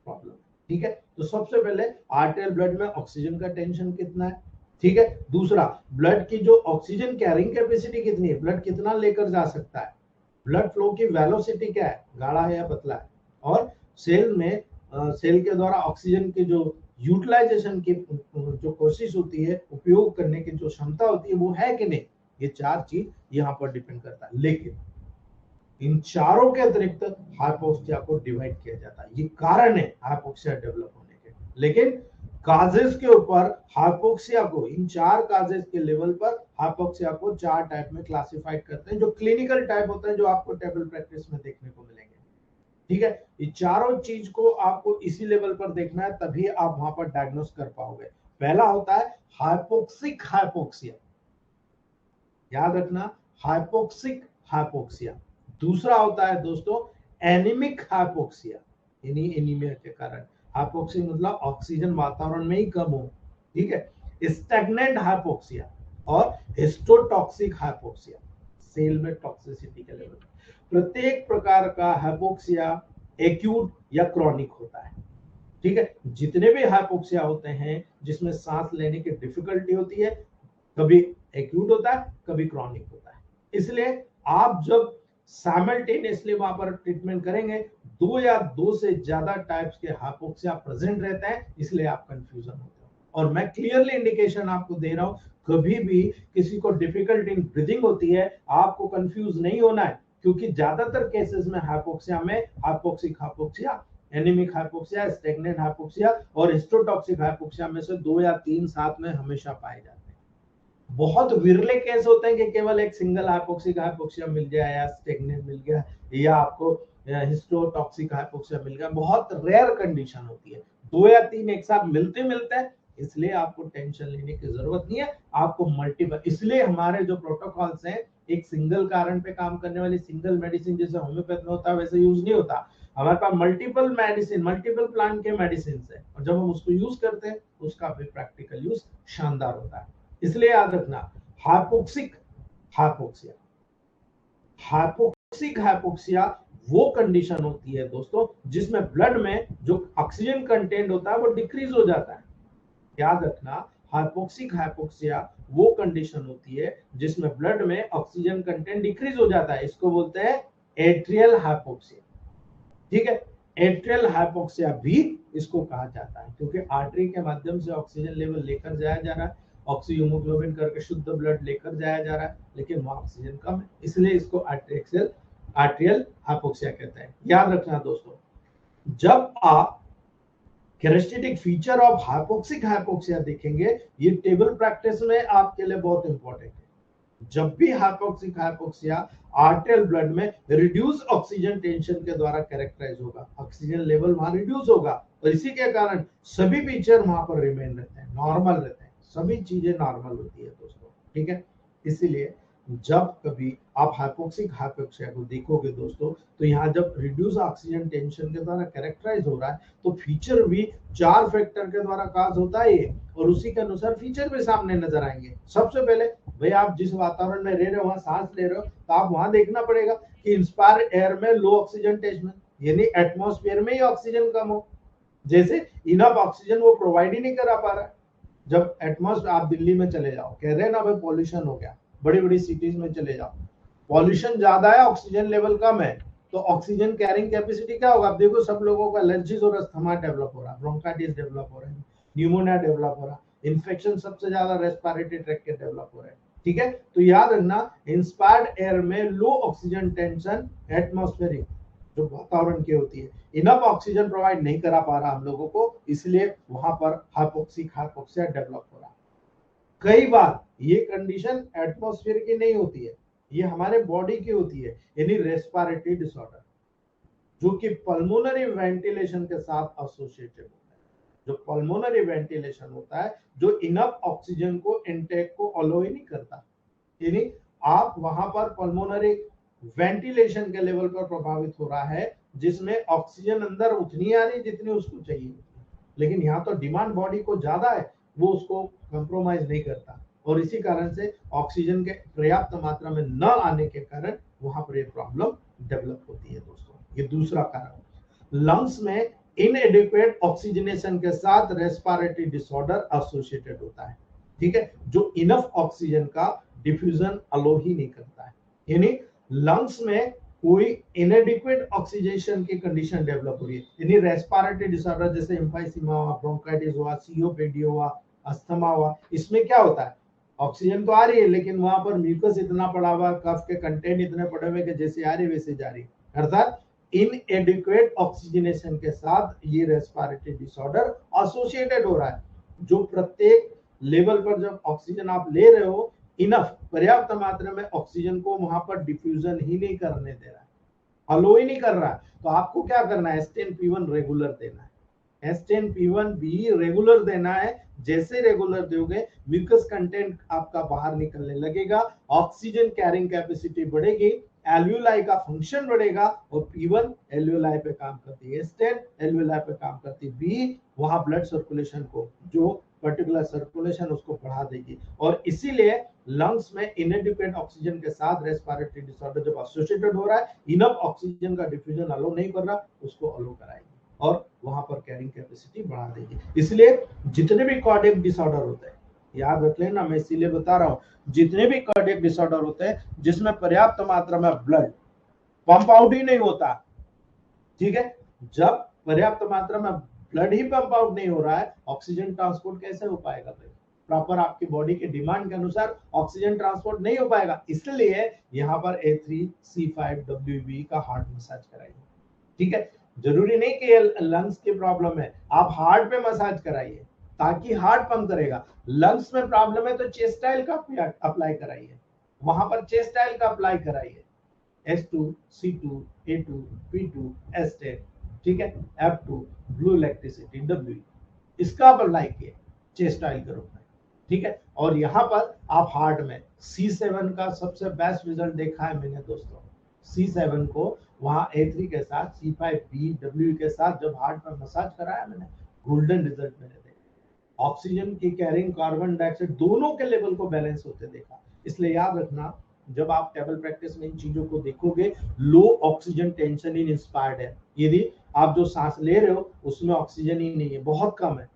प्रॉब्लम, ठीक है। तो सबसे पहले आर्टेरियल ब्लड में ऑक्सीजन का टेंशन कितना है, ठीक है। दूसरा, ब्लड की जो ऑक्सीजन कैरिंग कैपेसिटी कितनी है, ब्लड कितना लेकर जा सकता है, ब्लड फ्लो की वेलोसिटी क्या है, गाढ़ा है या पतला है। और सेल में सेल के द्वारा ऑक्सीजन की जो यूटिलाइजेशन की जो कोशिश होती है, उपयोग करने की जो क्षमता होती है, वो है कि नहीं। ये 4 चीज यहाँ पर डिपेंड करता है। लेकिन इन चारों के अतिरिक्त हाइपोक्सिया को डिवाइड किया जाता है, ये कारण है हाइपोक्सिया डेवलप होने के। लेकिन काजेस के ऊपर हाइपोक्सिया को, इन 4 काजेस के लेवल पर हाइपोक्सिया को 4 टाइप में क्लासिफाइड करते हैं, जो क्लिनिकल टाइप होते हैं, जो आपको टेबल प्रैक्टिस में देखने को मिलेंगे, ठीक है। ये चारों चीज को आपको इसी लेवल पर देखना है, तभी आप वहां पर डायग्नोस कर पाओगे। पहला होता है हाइपोक्सिक हाइपोक्सिया, याद रखना, हाइपोक्सिक हाइपोक्सिया। दूसरा होता है दोस्तों एनीमिक हाइपोक्सिया, यानी एनीमिया के कारण हाइपोक्सिया, मतलब ऑक्सीजन वातावरण में ही कम हो, ठीक है। स्टैग्नेंट हाइपोक्सिया और हिस्टोटॉक्सिक हाइपोक्सिया, सेल में टॉक्सिसिटी के लेवल। प्रत्येक प्रकार का हाइपोक्सिया एक्यूट या क्रॉनिक होता है, ठीक है। जितने भी हाइपोक्सिया होते हैं जिसमें सांस लेने की डिफिकल्टी होती है, कभी एक्यूट होता है, कभी क्रॉनिक होता है। इसलिए आप जब साइमल्टेनियसली वहां पर ट्रीटमेंट करेंगे, 2 या 2 से ज्यादा टाइप्स के हाइपोक्सिया प्रेजेंट रहते हैं, इसलिए आप कंफ्यूजन होते हो। और मैं क्लियरली इंडिकेशन आपको दे रहा हूं, कभी भी किसी को डिफिकल्टी इन ब्रीदिंग होती है, आपको कंफ्यूज नहीं होना है, क्योंकि ज्यादातर केसेस में हाइपोक्सिया में hypoxic hypoxia, anaemic hypoxia, stagnant hypoxia और हिस्टोटॉक्सिक हाइपोक्सिया में से 2 या 3 साथ में हमेशा पाए जाते हैं। बहुत विरले केस होते हैं कि केवल एक सिंगल हाइपोक्सिक हाइपोक्सिया मिल गया या स्टेग्नेंट मिल गया या आपको हिस्टोटॉक्सिक हाइपोक्सिया मिल गया, बहुत रेयर कंडीशन होती है। 2 या 3 एक साथ मिलते मिलते हैं, इसलिए आपको टेंशन लेने की जरूरत नहीं है। आपको मल्टीपल, इसलिए हमारे जो प्रोटोकॉल्स हैं, एक सिंगल कारण पे काम करने वाली सिंगल मेडिसिन जैसे होम्योपैथ में होता है वैसे यूज नहीं होता। हमारे पास मल्टीपल मेडिसिन, मल्टीपल प्लांट के मेडिसिन है, और जब हम उसको यूज करते हैं उसका भी प्रैक्टिकल यूज शानदार होता है। इसलिए याद रखना, हाइपोक्सिक हाइपोक्सिया, हाइपोक्सिक हाइपोक्सिया वो कंडीशन होती है दोस्तों जिसमें ब्लड में जो ऑक्सीजन कंटेंट होता है वो डिक्रीज हो जाता है। याद रखना, हाइपोक्सिक हाइपोक्सिया वो कंडीशन होती है जिसमें ब्लड में ऑक्सीजन कंटेंट डिक्रीज हो जाता है, इसको बोलते हैं एट्रियल हाइपोक्सिया, ठीक है। एट्रियल हाइपोक्सिया भी इसको कहा जाता है, क्योंकि आर्टरी के माध्यम से ऑक्सीजन लेवल लेकर जाया जा रहा है, ऑक्सीजन हीमोग्लोबिन करके शुद्ध ब्लड लेकर जाया जा रहा है, लेकिन वहां ऑक्सीजन कम है, इसलिए इसको आर्टेरियल हाइपोक्सिया कहते हैं। याद रखना दोस्तों, जब आप characteristic feature of hypoxic hypoxia देखेंगे, ये टेबल प्रैक्टिस में आपके लिए बहुत इंपॉर्टेंट है। जब भी हाइपोक्सिक हाइपोक्सिया आर्टेरियल ब्लड में रिड्यूस ऑक्सीजन टेंशन के द्वारा कैरेक्टराइज होगा, ऑक्सीजन लेवल वहां रिड्यूस होगा और इसी के कारण सभी फीचर वहां पर रिमेन रहते हैं, नॉर्मल रहते हैं, सभी चीजें नॉर्मल होती है दोस्तों, ठीक है। इसीलिए जब कभी आप हाइपोक्सिक हाइपोक्सिया को देखोगे दोस्तों, तो यहाँ जब रिड्यूस ऑक्सीजन टेंशन के द्वारा कैरेक्टराइज हो रहा है, तो फीचर भी 4 फैक्टर के द्वारा काज होता है ये, और उसी के अनुसार फीचर भी सामने नजर आएंगे। सबसे पहले भाई, आप जिस वातावरण में रह रहे हो, वहां सांस ले रहे हो, तो आप वहां देखना पड़ेगा कि इंस्पायर एयर में लो ऑक्सीजन टेंशन, यानी एटमॉस्फेयर में ही ऑक्सीजन कम हो, जैसे इनफ ऑक्सीजन वो प्रोवाइड ही नहीं करा पा रहा है। जब एटमॉस्फेयर, आप दिल्ली में चले जाओ, कह रहे हैं ना भाई पॉल्यूशन हो गया, बड़ी बड़ी सिटीज में चले जाओ, पॉल्यूशन ज्यादा है, ऑक्सीजन लेवल कम है, तो ऑक्सीजन कैरिंग कैपेसिटी क्या होगा? आप देखो, सब लोगों को एलर्जीज और अस्थमा डेवलप हो रहा है, ब्रोंकाइटिस डेवलप हो रहा है, न्यूमोनिया डेवलप हो रहा है, इन्फेक्शन सबसे ज्यादा रेस्पिरेटरी ट्रैक्ट के डेवलप हो रहे हैं, ठीक है। तो याद रखना, इंस्पायर्ड एयर में लो ऑक्सीजन टेंशन, एटमॉस्फेरिक जो वातावरण की होती है, इनफ ऑक्सीजन प्रोवाइड नहीं करा पा रहा हम लोगों को, इसलिए वहां पर हाइपोक्सिक हाइपोक्सिया डेवलप हो रहा है। कई बार ये कंडीशन एटमॉस्फेयर की नहीं होती है, ये हमारे बॉडी की होती है, यानी रेस्पिरेटरी डिसऑर्डर, जो कि पल्मोनरी वेंटिलेशन के साथ एसोसिएटेड होता है। जो पल्मोनरी वेंटिलेशन होता है, जो इनफ ऑक्सीजन को इनटेक को अलो ही नहीं करता, यानी आप वहां पर पल्मोनरी वेंटिलेशन के लेवल पर प्रभावित हो रहा है, जिसमें ऑक्सीजन अंदर उतनी आ रही जितनी उसको चाहिए, लेकिन यहाँ तो डिमांड बॉडी को ज्यादा है, वो उसको कंप्रोमाइज नहीं करता, और इसी कारण से ऑक्सीजन के पर्याप्त मात्रा में न आने के कारण वहां पर ये प्रॉब्लम डेवलप होती है दोस्तों। ये दूसरा कारण। लंग्स में इनएडिक्वेट ऑक्सीजनेशन के साथ रेस्पिरेटरी डिसऑर्डर एसोसिएटेड होता है, ठीक है, जो इनफ ऑक्सीजन का डिफ्यूजन अलो ही नहीं करता है, यानी लंग्स में कोई इनएडिक्वेट ऑक्सीजनेशन की कंडीशन डेवलप हो रही है, यानी रेस्पिरेटरी डिसऑर्डर जैसे एम्फाइसीमा हुआ, ब्रोंकाइटिस हुआ, सीओपीडी हुआ, अस्थमा हुआ, इसमें क्या होता है? ऑक्सीजन तो आ रही है, लेकिन वहां पर म्यूकस इतना पड़ा हुआ, कफ के कंटेंट इतने पड़े हुए कि जैसे आ रही वैसे जा रही, अर्थात इनएडिक्वेट ऑक्सीजनेशन के साथ ये रेस्पिरेटरी डिसऑर्डर एसोसिएटेड हो रहा है, जो प्रत्येक लेवल पर जब ऑक्सीजन आप ले रहे हो, इनफ पर्याप्त मात्रा में ऑक्सीजन को वहां पर डिफ्यूजन ही नहीं करने दे रहा है, अलो ही नहीं कर रहा है, तो आपको क्या करना है? S10P1 रेगुलर देना है, S10P1B रेगुलर देना है। जैसे रेगुलर दोगे, म्यूकस कंटेंट आपका बाहर निकलने लगेगा, ऑक्सीजन कैरिंग कैपेसिटी बढ़ेगी, एल्वियोलाई का फंक्शन बढ़ेगा, और P1 एल्वियोलाई पे काम करती है, S10 एल्वियोलाई पे काम करती है, B वहां ब्लड सर्कुलेशन को, जो पर्टिकुलर सर्कुलेशन उसको बढ़ा देगी, और इसीलिए लंग्स में इनएडिक्वेट ऑक्सीजन के साथ रेस्पिरेटरी डिसऑर्डर जब एसोसिएटेड हो रहा है, इनफ ऑक्सीजन का डिफ्यूजन अलो नहीं कर रहा, उसको अलो कराएगी और वहां पर कैरिंग कैपेसिटी बढ़ा देगी। इसलिए जितने भी कार्डियक डिसऑर्डर होते हैं, याद रख लेना, मैं इसीलिए बता रहा हूं, जितने भी कार्डियक डिसऑर्डर होते हैं जिसमें पर्याप्त मात्रा में ब्लड पंप आउट ही नहीं होता, ठीक है, जब पर्याप्त मात्रा में ब्लड ही पंप आउट नहीं हो रहा है, ऑक्सीजन ट्रांसपोर्ट कैसे हो पाएगा भाई? प्रॉपर आपकी बॉडी के डिमांड के अनुसार ऑक्सीजन ट्रांसपोर्ट नहीं हो पाएगा, इसलिए यहाँ पर A3C5WB का हार्ट मसाज कराइए, ठीक है। जरूरी नहीं कि लंग्स की प्रॉब्लम है, आप हार्ट पे मसाज कराइए ताकि हार्ट पंप करेगा। लंग्स में प्रॉब्लम है तो चेस्ट ऑयल का अप्लाई कराइए, वहां पर चेस्ट ऑयल का अप्लाई कराइए, S2, C2, A2, P2, S10, ठीक है, F2, ब्लू इलेक्ट्रिसिटी, W, इसका अप्लाई किए चेस्ट ऑयल के रूप में, ठीक है। और यहाँ पर आप हार्ट में C7 का सबसे बेस्ट रिजल्ट देखा है मैंने दोस्तों, C7 को वहां A3 के साथ, C5B, W के साथ जब हार्ट पर मसाज कराया मैंने, गोल्डन रिजल्ट मैंने देखा, ऑक्सीजन की कैरिंग, कार्बन डाइऑक्साइड दोनों के लेवल को बैलेंस होते देखा। इसलिए याद रखना, जब आप टेबल प्रैक्टिस में इन चीजों को देखोगे, लो ऑक्सीजन टेंशन इन इंस्पायर्ड है, यदि आप जो सांस ले रहे हो उसमें ऑक्सीजन ही नहीं है, बहुत कम है।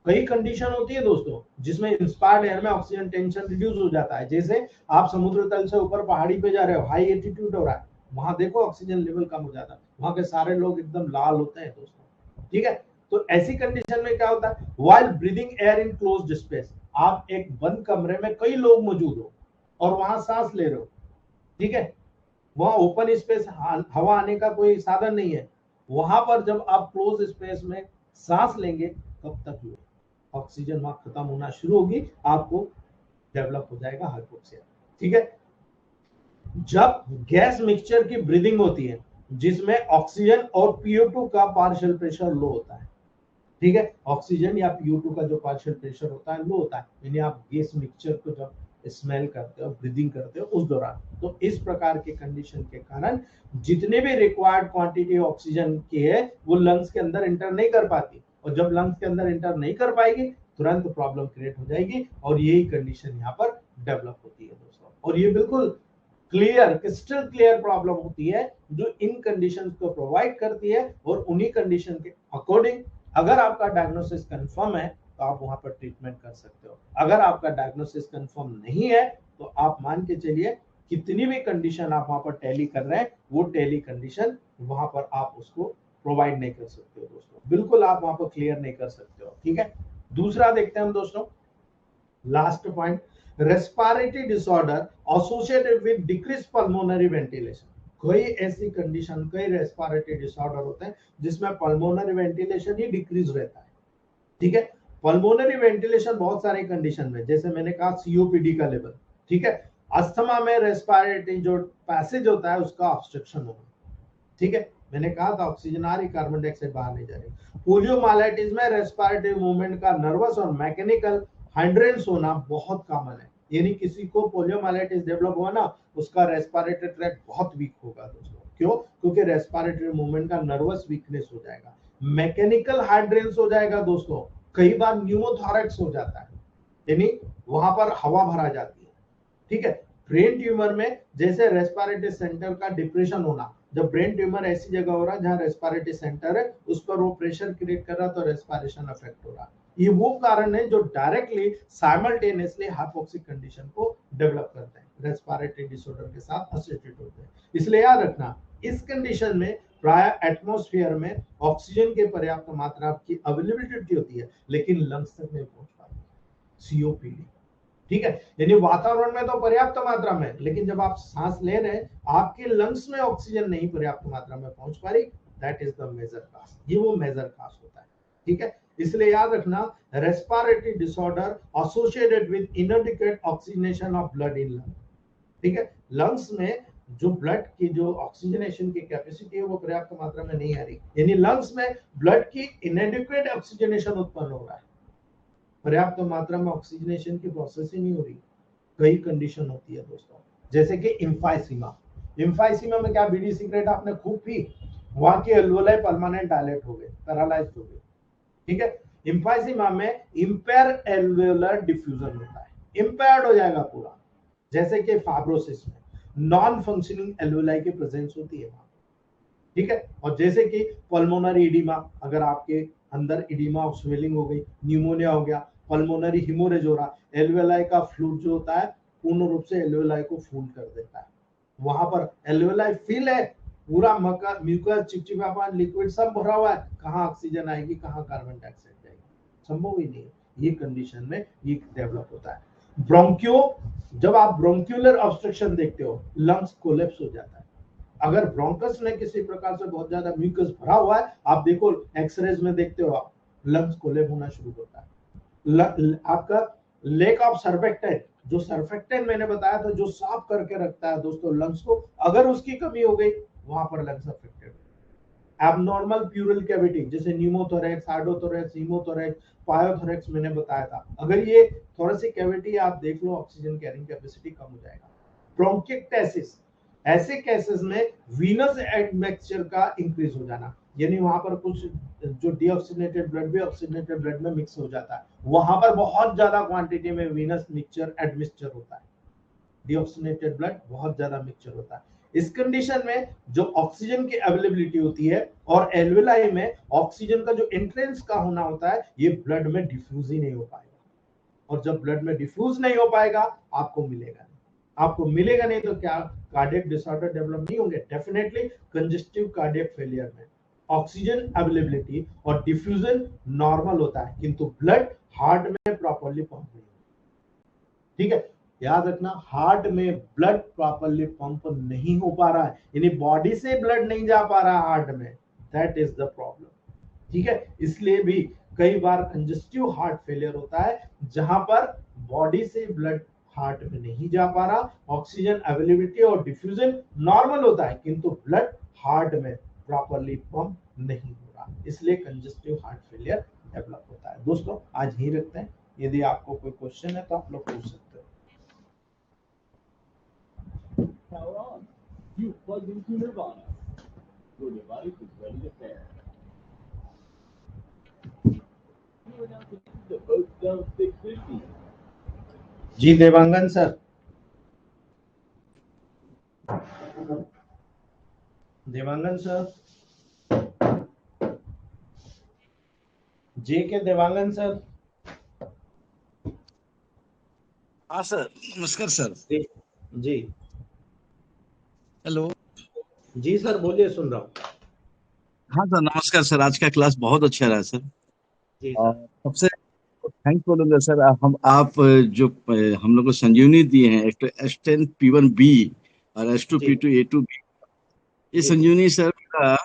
कई कंडीशन होती है दोस्तों जिसमें इंस्पायर्ड एयर में ऑक्सीजन टेंशन रिड्यूस हो जाता है, जैसे आप समुद्र तल से ऊपर पहाड़ी पे जा रहे हो, हाई एल्टीट्यूड हो रहा है, वहां देखो ऑक्सीजन लेवल कम हो जाता है, वहां के सारे लोग एकदम लाल होते हैं दोस्तों, ठीक है। तो ऐसी कंडीशन में क्या होता है? While breathing air in closed space, आप एक बंद कमरे में कई लोग मौजूद हो और वहां सांस ले रहे हो, ठीक है, वहां ओपन स्पेस, हवा आने का कोई साधन नहीं है, वहां पर जब आप क्लोज स्पेस में सांस लेंगे तब तक ऑक्सीजन वहां खत्म होना शुरू होगी, आपको डेवलप हो जाएगा हाइपोक्सिया। ठीक है, जब गैस मिक्सचर की ब्रीदिंग होती है जिसमें ऑक्सीजन और PO2 का पार्शियल प्रेशर लो होता है, ठीक है, ऑक्सीजन या PO2 का जो पार्शियल प्रेशर होता है लो होता है, यानी आप गैस मिक्सचर को जब स्मेल करते हो, ब्रीदिंग करते हो उस दौरान, तो इस प्रकार के कंडीशन के कारण जितने भी रिक्वायर्ड क्वांटिटी ऑक्सीजन की है वो लंग्स के अंदर इंटर नहीं कर पाती, और जब लंग्स के अंदर इंटर नहीं कर पाएगी तुरंत प्रॉब्लम क्रिएट हो जाएगी, और यही कंडीशन यहाँ पर डेवलप होती है दोस्तों। और ये बिल्कुल क्लियर, क्रिस्टल क्लियर प्रॉब्लम होती है जो इन कंडीशंस को प्रोवाइड करती है, और उन्हीं कंडीशन के अकॉर्डिंग अगर आपका डायग्नोसिस कंफर्म है तो आप वहां पर ट्रीटमेंट कर सकते हो। अगर आपका डायग्नोसिस कंफर्म नहीं है तो आप मान के चलिए कितनी भी कंडीशन आप वहां पर टैली कर रहे हैं वो टैली कंडीशन वहां पर आप उसको प्रोवाइड नहीं कर सकते हो दोस्तों, बिल्कुल आप वहां पर क्लियर नहीं कर सकते हो। ठीक है, दूसरा देखते हैं हम दोस्तों, last point, respiratory disorder associated with decrease pulmonary ventilation. कोई ऐसी कंडीशन, कई रेस्पिरेटरी डिसऑर्डर होते हैं जिसमें पल्मोनरी वेंटिलेशन ही डिक्रीज रहता है। ठीक है, पल्मोनरी वेंटिलेशन बहुत सारे कंडीशन में, जैसे मैंने कहा COPD का लेवल, ठीक है, अस्थमा में रेस्पिरेटरी जो पैसेज होता है उसका ऑब्स्ट्रक्शन होगा, ठीक है, मैंने कहा था ऑक्सीजन आ रही, कार्बन डाइऑक्साइड बाहर नहीं जा रही। पोलियोमाइलाइटिस में रेस्पिरेटरी मूवमेंट का नर्वस और मैकेनिकल हाइंड्रेंस होना बहुत कॉमन है, यानी किसी को पोलियोमाइलाइटिस डेवलप हुआ ना, उसका रेस्पिरेटरी ट्रैक्ट बहुत वीक होगा दोस्तों। क्यों? क्योंकि रेस्पिरेटरी मूवमेंट का नर्वस वीकनेस हो जाएगा, मैकेनिकल हाइंड्रेंस हो जाएगा दोस्तों, कई बार न्यूमोथोरैक्स हो जाता है, यानी वहां पर हवा भरा जाती है। ठीक है, ब्रेन ट्यूमर में जैसे रेस्पिरेटरी सेंटर का डिप्रेशन होना, जब ब्रेन ट्यूमर ऐसी जगह हो रहा है जहां रेस्पिरेटरी सेंटर है उस पर वो प्रेशर क्रिएट कर रहा है तो रेस्पिरेशन अफेक्ट हो रहा है, ये वो कारण है जो डायरेक्टली साइमल्टेनियसली हाइपोक्सिक कंडीशन को डेवलप करते हैं, रेस्पिरेटरी डिसऑर्डर के साथ एसोसिएटेड होते हैं। इसलिए याद रखना, इस कंडीशन में प्राय एटमॉस्फेयर में ऑक्सीजन की पर्याप्त मात्रा की अवेलेबिलिटी होती है लेकिन लंग्स तक नहीं पहुंच पाती, COPD। ठीक है, यानी वातावरण में तो पर्याप्त मात्रा में, लेकिन जब आप सांस ले रहे हैं आपके लंग्स में ऑक्सीजन नहीं पर्याप्त मात्रा में पहुंच पा रही, that is the major cause, ये वो मेजर काज होता है। ठीक है, इसलिए याद रखना, respiratory disorder associated with इनएडिक्वेट oxygenation of blood in lung. ठीक है, लंग्स में जो ब्लड की जो ऑक्सीजनेशन की कैपेसिटी है वो पर्याप्त मात्रा में नहीं आ रही, यानी लंग्स में ब्लड की इनएडिक्वेट ऑक्सीजनेशन उत्पन्न हो रहा है, पर्याप्त मात्रा में ऑक्सीजनेशन की प्रोसेस ही नहीं हो रही। कई कंडीशन होती है दोस्तों, जैसे कि इम्फाइसीमा। इम्फाइसीमा में क्या, बीड़ी सिगरेट आपने खूब पी, वहां के एल्वोलाई परमानेंट डायलेट हो गए, पैरालाइज्ड हो गए। ठीक है, इम्फाइसीमा में इंपेयर एल्वोलर डिफ्यूजन होता है, इंपेयर्ड हो जाएगा पूरा, जैसे कि फाइब्रोसिस में नॉन फंक्शनिंग एल्वोलाई की प्रेजेंस होती है वहां। ठीक है, और जैसे कि पल्मोनरी इडीमा, अगर आपके अंदर इडीमा और स्वेलिंग हो गई, न्यूमोनिया हो गया, पल्मोनरी हिमोरेज हो रहा, एल्वेलाई का फ्लूइड जो होता है पूर्ण रूप से एल्वेलाई को फूल कर देता है, वहां पर एल्वेलाई फिल है, पूरा म्यूकस चिपचिपापन लिक्विड सब भरा हुआ है, कहां ऑक्सीजन आएगी, कहां कार्बन डाइऑक्साइड जाएगी, संभव ही नहीं है। ये कंडीशन में ये डेवलप होता है। ब्रोंकियो, जब आप ब्रोंक्यूलर ऑब्स्ट्रक्शन देखते हो लंग्स कोलैप्स हो जाता है, अगर ब्रोंकस में किसी प्रकार से बहुत ज्यादा म्यूकस भरा हुआ है, आप देखो एक्सरेज में देखते हो आप, लंग्स कोलैप्स होना शुरू होता है। आपका लेक ऑफ सर्फेक्टेंट, जो सर्फेक्टेंट मैंने बताया था जो साफ करके रखता है दोस्तों लंग्स को, अगर उसकी कमी हो गई वहां पर lungs affected. Abnormal plural cavity जैसे न्यूमोथोरैक्स, हाइड्रोथोरैक्स, हीमोथोरैक्स, पायोथोरैक्स मैंने बताया था, अगर ये थोरेसिक कैविटी आप देख लो ऑक्सीजन कैरिंग कैपेसिटी कम हो जाएगा। ब्रोंकिक्टेसिस, ऐसे केसेस में वीनस एडमिक्सचर का इंक्रीज हो जाना, यानी वहां पर कुछ जो डीऑक्सीजनेटेड ब्लड भी ऑक्सीजनेटेड ब्लड में मिक्स हो जाता है, वहां पर बहुत ज्यादा क्वांटिटी में वीनस मिक्सचर एडमिक्सचर होता है, डीऑक्सीजनेटेड ब्लड बहुत ज्यादा मिक्सचर होता है। इस कंडीशन में जो ऑक्सीजन की अवेलेबिलिटी होती है और एल्वेलाई में ऑक्सीजन का जो एंट्रेंस का होना होता है, ये ब्लड में डिफ्यूज ही नहीं हो पाएगा, और जब ब्लड में डिफ्यूज नहीं हो पाएगा आपको मिलेगा नहीं, आपको मिलेगा नहीं तो क्या, कार्डियक डिसऑर्डर डेवलप नहीं होंगे, डेफिनेटली कंजेस्टिव कार्डियक फेलियर में ऑक्सीजन अवेलेबिलिटी और डिफ्यूजन नॉर्मल होता है, किंतु ब्लड हार्ट में प्रॉपर्ली पंप नहीं होता। ठीक है, याद रखना हार्ट में ब्लड प्रॉपरली पंप नहीं हो पा रहा है, यानी बॉडी से ब्लड नहीं जा पा रहा है हार्ट में, दैट इज द प्रॉब्लम। ठीक है, इसलिए भी कई बार कंजेस्टिव हार्ट फेलियर होता है जहां पर बॉडी से ब्लड हार्ट में नहीं जा पा रहा, ऑक्सीजन अवेलेबिलिटी और डिफ्यूजन नॉर्मल होता है किंतु ब्लड हार्ट में प्रॉपरली पंप नहीं हो रहा, इसलिए कंजेस्टिव हार्ट फेलियर डेवलप होता है। दोस्तों आज ही रखते हैं, यदि आपको कोई क्वेश्चन है तो आप लोग पूछ सकते हो।
Power on. You plugged into Nirvana. Your device is ready to pair. You are now connected to Postdown 650.
जी Dewangan sir, Dewangan sir, J K Dewangan sir.
हाँ सर, नमस्कार सर।
जी जी
हेलो।
जी सर बोलिए, सुन रहा हूँ।
हाँ सर, नमस्कार सर। आज का क्लास बहुत अच्छा रहा सर।
जी सर।
सबसे थैंक बोलूंगा सर। आप जो हम लोग को संजीवनी दिए हैं, एक तो S10 P1B और S2
जी
P2 A2B, ये
जी
संजीवनी सर का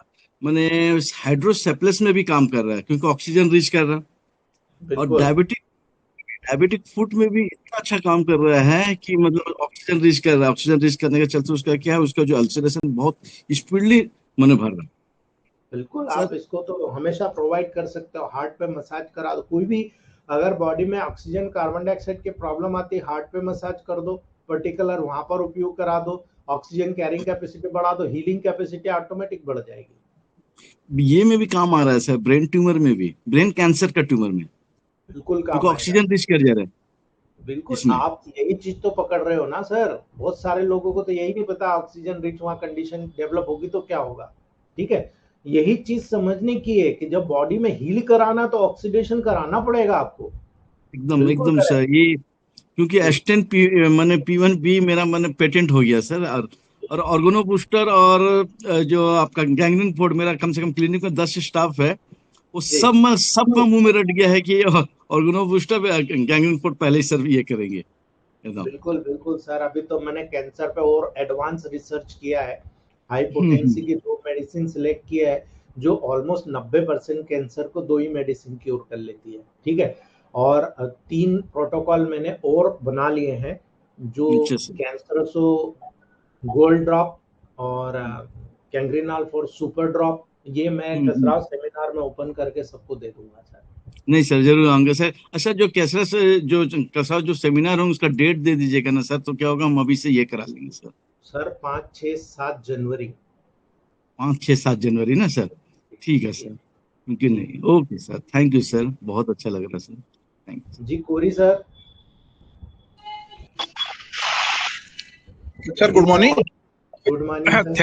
मैंने हाइड्रोसेप्लस में भी काम कर रहा है क्योंकि ऑक्सीजन रीच कर रहा है, और
बिल्कुल
डायबिटिक फुट में भी इतना अच्छा काम कर रहा है कि मतलब ऑक्सीजन रीच कर रहा है। ऑक्सीजन रीच करने के चलते उसका क्या है, उसका जो अल्सरेशन बहुत स्पीडली मैंने भर रहा है
बिल्कुल,
सर।
आप इसको तो हमेशा प्रोवाइड कर सकते हो, हार्ट पे मसाज करा दो। कोई भी अगर बॉडी में ऑक्सीजन कार्बन डाइऑक्साइड की प्रॉब्लम आती है, हार्ट पे मसाज कर दो, पर्टिकुलर वहां पर उपयोग करा दो, ऑक्सीजन कैरिंग कैपेसिटी बढ़ा दो, हीलिंग कैपेसिटी ऑटोमेटिक बढ़ जाएगी।
ये में भी काम आ रहा है सर, ब्रेन ट्यूमर में भी, ब्रेन कैंसर का ट्यूमर में,
बिल्कुल
क्योंकि
काम आएगा।
ऑक्सीजन रिच कर जा रहा है
बिल्कुल,
इसमें।
आप यही चीज तो पकड़ रहे हो ना सर। बहुत सारे लोगों को तो यही नहीं पता ऑक्सीजन रिच वहां कंडीशन डेवलप होगी तो क्या होगा। ठीक है, यही चीज समझने की है कि जब बॉडी में हील कराना तो ऑक्सीडेशन कराना पड़ेगा आपको।
एकदम
बिल्कुल
एकदम
करेक्ट।
सर। ये क्योंकि
जी
S10 मैंने P1B मेरा मैंने पेटेंट हो गया सर, और ऑर्गेनो बूस्टर और जो आपका गैंग्रीन फोर्ड, मेरा कम से कम क्लिनिक में 10 स्टाफ है, वो
जी
सबका मुंह में रट गया है कि ऑर्गेनो बूस्टर गैंग्रीन फोर्ड पहले ही सर ये करेंगे एकदम।
बिल्कुल बिल्कुल सर, अभी तो मैंने कैंसर पे और एडवांस रिसर्च किया है, हाई पोटेंसी की 2 मेडिसिन सिलेक्ट किया है जो ऑलमोस्ट 90% कैंसर को 2 ही मेडिसिन क्योर कर लेती है। ठीक है, और 3 प्रोटोकॉल मैंने और बना लिए हैं जो
अच्छा सर।
कैंसरसो गोल्ड ड्रॉप और कैंग्रीनाल फॉर सुपर ड्रॉप, ये मैं कसराव सेमिनार में ओपन करके सबको दे दूंगा सर।
नहीं सर, जरूर आऊंगे सर। अच्छा, जो कैसरा से जो कैसा जो सेमिनार हो उसका डेट दे दीजिएगा ना सर, तो क्या होगा, हम अभी से ये करा लेंगे सर।
सर 5, 6, 7 जनवरी।
5, 6, 7 जनवरी ना सर? ठीक है
जी
सर। क्योंकि
जी
नहीं, okay sir, thank you sir, बहुत अच्छा लग रहा सर, थैंक यू।
जी कोरी सर।
सर
जी
good
sir,
morning.
Good morning sir.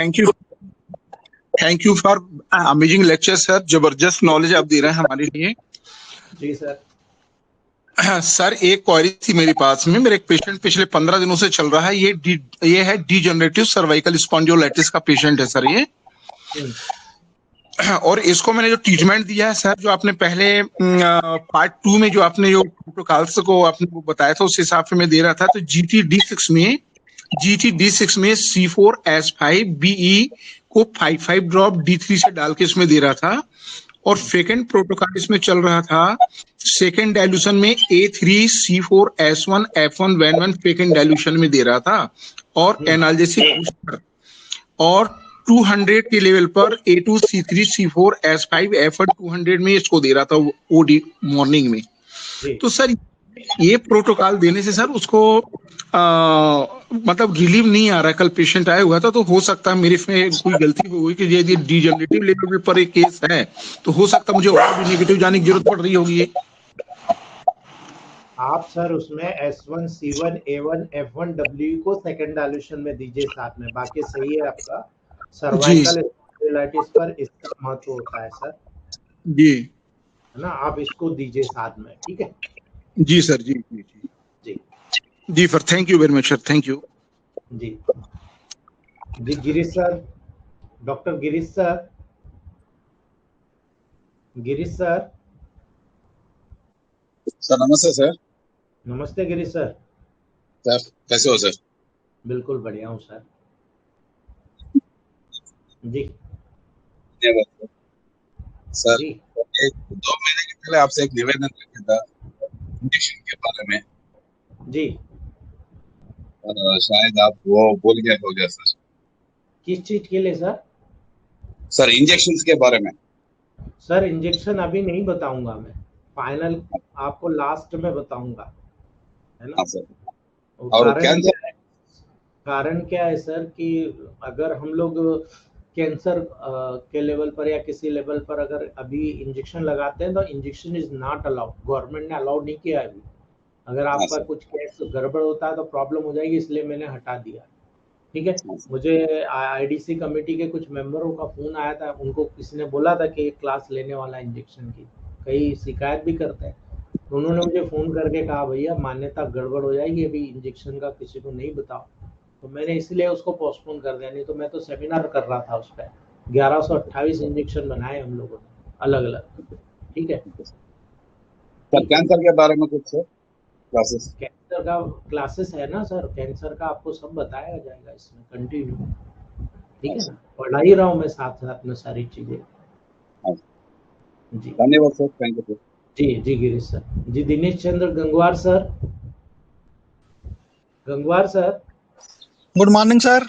Thank you for amazing lecture sir. जबरदस्त नॉलेज आप दे रहे हैं हमारे लिए।
जी सर।
सर एक क्वेरी थी मेरे पास में, मेरे एक पेशेंट पिछले 15 दिनों से चल रहा है, ये है डीजनरेटिव सर्वाइकल स्पॉन्डिलोलाइटिस का पेशेंट है सर ये। और इसको मैंने जो ट्रीटमेंट दिया है सर, जो आपने पहले पार्ट 2 में जो आपने जो प्रोटोकॉल्स को आपने वो बताया था उस हिसाब से मैं दे रहा था। तो GT-D6 में C4S5BE को 5 ड्रॉप D3 से डाल के इसमें दे रहा था, और सेकेंड प्रोटोकॉल इसमें चल रहा था सेकेंड डाइल्यूशन में A3C4S1F1 सेकेंड डाइल्यूशन में दे रहा था, और एनाल्जेसिक बूस्टर, और 200 के लेवल पर A2C3C4S5F1 200 में इसको दे रहा था ओडी मॉर्निंग में। तो सर ये प्रोटोकॉल देने से सर उसको मतलब रिलीव नहीं आ रहा। कल पेशेंट आया हुआ था, तो हो सकता है मेरे में कोई गलती हो गई कि यदि डीजनरेटिव लेवल पर एक केस है तो हो सकता है मुझे और भी नेगेटिव जाने की जरूरत पड़ रही होगी।
आप सर उसमें S1C1A1F1W को सेकंड डाइल्यूशन में दीजिए साथ में, बाकी सही है आपका। सर्वाइकल स्पॉन्डिलाइटिस पर इसका महत्व होता है सर,
जी
है ना, आप इसको दीजिए साथ में। ठीक है
जी सर। जी जी जी
जी
जी sir, thank you very much sir, thank you.
जी जी Girish sir, doctor Girish sir. Girish sir.
Sir नमस्ते सर।
नमस्ते गिरीश सर।
सर कैसे हो सर?
बिल्कुल बढ़िया हूँ सर जी
धन्यवाद सर।
जी
एक 2 महीने के पहले आपसे एक निवेदन रखा था इंजेक्शन के बारे में,
जी
और शायद आप वो भूल गए हो गया सर।
किस चीज के लिए सर?
सर इंजेक्शन के बारे में।
सर इंजेक्शन अभी नहीं बताऊंगा मैं, फाइनल आपको लास्ट में बताऊंगा, है ना?
हाँ सर।
और
और
कारण
कैंसर,
क्या है? कारण क्या है सर कि अगर हम लोग कैंसर के लेवल पर या किसी लेवल पर अगर अभी इंजेक्शन लगाते हैं तो injection is not allowed, government ने अलाउड नहीं किया है अभी। अगर
हाँ
आपका
सर,
कुछ केस गड़बड़ होता है तो प्रॉब्लम हो जाएगी, इसलिए मैंने हटा दिया। ठीक है।
हाँ सर,
मुझे आईडीसी कमेटी के कुछ मेंबरों का फोन आया था, उनको किसी ने बोला था कि एक क्लास लेने वाला इंजेक्शन की, कई शिकायत भी करते हैं, तो उन्होंने मुझे फोन करके कहा भैया मान्यता गड़बड़ हो जाएगी, अभी इंजेक्शन का किसी को नहीं बताओ। तो मैंने इसलिए उसको पोस्टपोन कर दिया, नहीं तो मैं तो सेमिनार कर रहा था उस पर। 1128 इंजेक्शन बनाए हम लोगों ने अलग अलग। ठीक है।
सर
ठीक है।
कैंसर के बारे में कुछ सर क्लासेस।
कैंसर का क्लासेस है ना सर, कैंसर का आपको सब बताया जाएगा इसमें कंटिन्यू। ठीक
हाँ
है
सर,
ना, पढ़ा ही रहा हूँ मैं साथ साथ में सारी चीजें।
हाँ सर।
जी
धन्यवाद सर, थैंक यू सर।
जी जी गिरीश सर। जी Dinesh Chandra Gangwar sir, Gangwar sir,
good morning sir.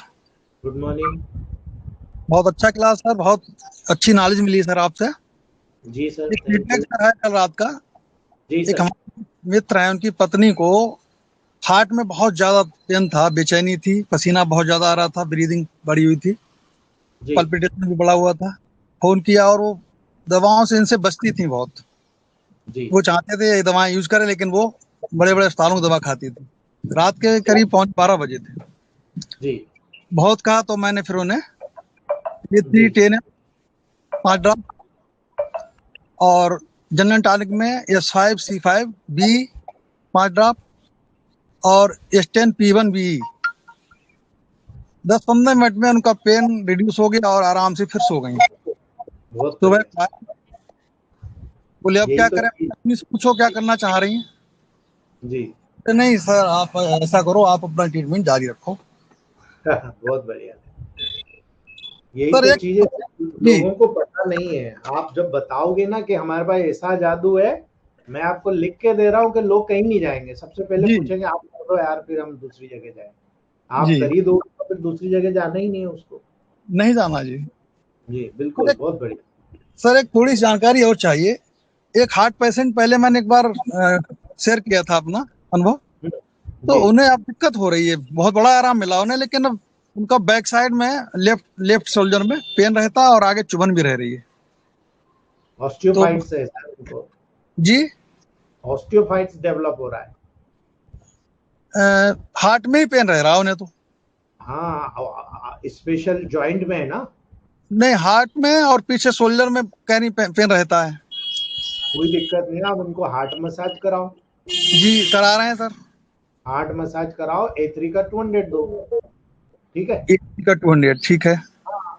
Good morning.
बहुत अच्छा क्लास सर, बहुत अच्छी नॉलेज मिली सर आपसे।
जी सर,
एक
थैंक
फीडबैक
यू।
सर है कल रात का।
जी
एक
सर।
हमारे मित्र हैं, उनकी पत्नी को हार्ट में बहुत ज्यादा पेन था, बेचैनी थी, पसीना बहुत ज्यादा आ रहा था, ब्रीदिंग बढ़ी हुई थी,
जी
पल्पिटेशन भी बढ़ा हुआ था। फोन किया और वो दवाओं से इनसे बचती थी बहुत।
जी
वो चाहते थे ये दवाएं यूज करें, लेकिन वो बड़े बड़े अस्पतालों की दवा खाती थी। रात के करीब 11:45 बजे थे।
जी
बहुत कहा तो मैंने फिर उन्हें ये
जी
310 5 ड्रॉप और जनरल टॉनिक में S5C5B 5 ड्रॉप और S10P1B 10-15 मिनट में उनका पेन रिड्यूस हो गया और आराम से फिर सो गई।
बहुत
सुबह
बढ़िया।
बोले अब
यही
क्या
तो
करें,
चीज।
अपनी से पूछो क्या करना चाह रही हैं।
जी
तो नहीं सर, आप ऐसा करो, आप अपना ट्रीटमेंट जारी रखो।
बहुत बढ़िया। यही
सर
तो
एक
चीजें
जी
लोगों को पता नहीं है। आप जब बताओगे ना कि हमारे पास ऐसा जादू है, मैं आपको लिख के दे रहा हूँ कि लोग कहीं नहीं जाएंगे, सबसे पहले
जी
पूछेंगे आप कर दो यार, फिर हम दूसरी जगह जाए। आप
जी
कर ही दो तो फिर दूसरी जगह जाना ही नहीं है उसको।
नहीं जाना जी।
जी
सर
बिल्कुल,
एक
बहुत बढ़िया।
सर एक थोड़ी सी जानकारी और चाहिए। एक हार्ट पेशेंट, पहले मैंने एक बार शेयर किया था अपना अनुभव। तो
जी
उन्हें अब दिक्कत हो रही है, बहुत बड़ा आराम मिला उन्हें, लेकिन अब उनका बैक साइड में लेफ्ट लेफ्ट शोल्डर में पेन रहता है और आगे चुभन भी रह रही है। तो
ऑस्टियोफाइट्स है सर उनको,
जी
ऑस्टियोफाइट्स डेवलप हो रहा है।
हार्ट में ही पेन रह रहा है उन्हें तो।
हाँ, स्पेशल जॉइंट में है ना।
नहीं, हार्ट में और पीछे शोल्डर में कहीं पेन रहता है।
कोई दिक्कत नहीं है, आप उनको हार्ट मसाज कराओ।
जी करा रहे हैं सर।
हार्ट मसाज कराओ, A3 का 200 दो। ठीक है।
80 का 200 ठीक है।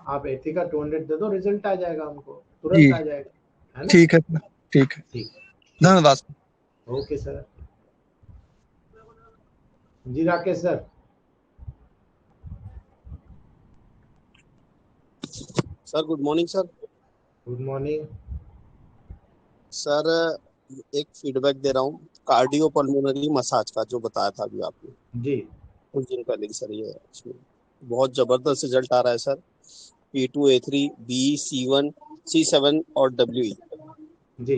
आप A3 का 200 दे दो, रिजल्ट आ जाएगा, उनको
जी
तुरंत आ जाएगा, है ना।
ठीक है सर, ठीक है।
ठीक। ठीक।
धन्यवाद सर।
Okay sir. जी Rakesh sir.
Sir good morning sir.
Good morning.
Sir एक फीडबैक दे रहा हूँ कार्डियो पल्मोनरी मसाज का, जो बताया था अभी आपने
जी
कुछ दिन पहले की। सर ये इसमें बहुत जबरदस्त रिजल्ट आ रहा है sir. P2 A3 B C1 C7 और WE
जी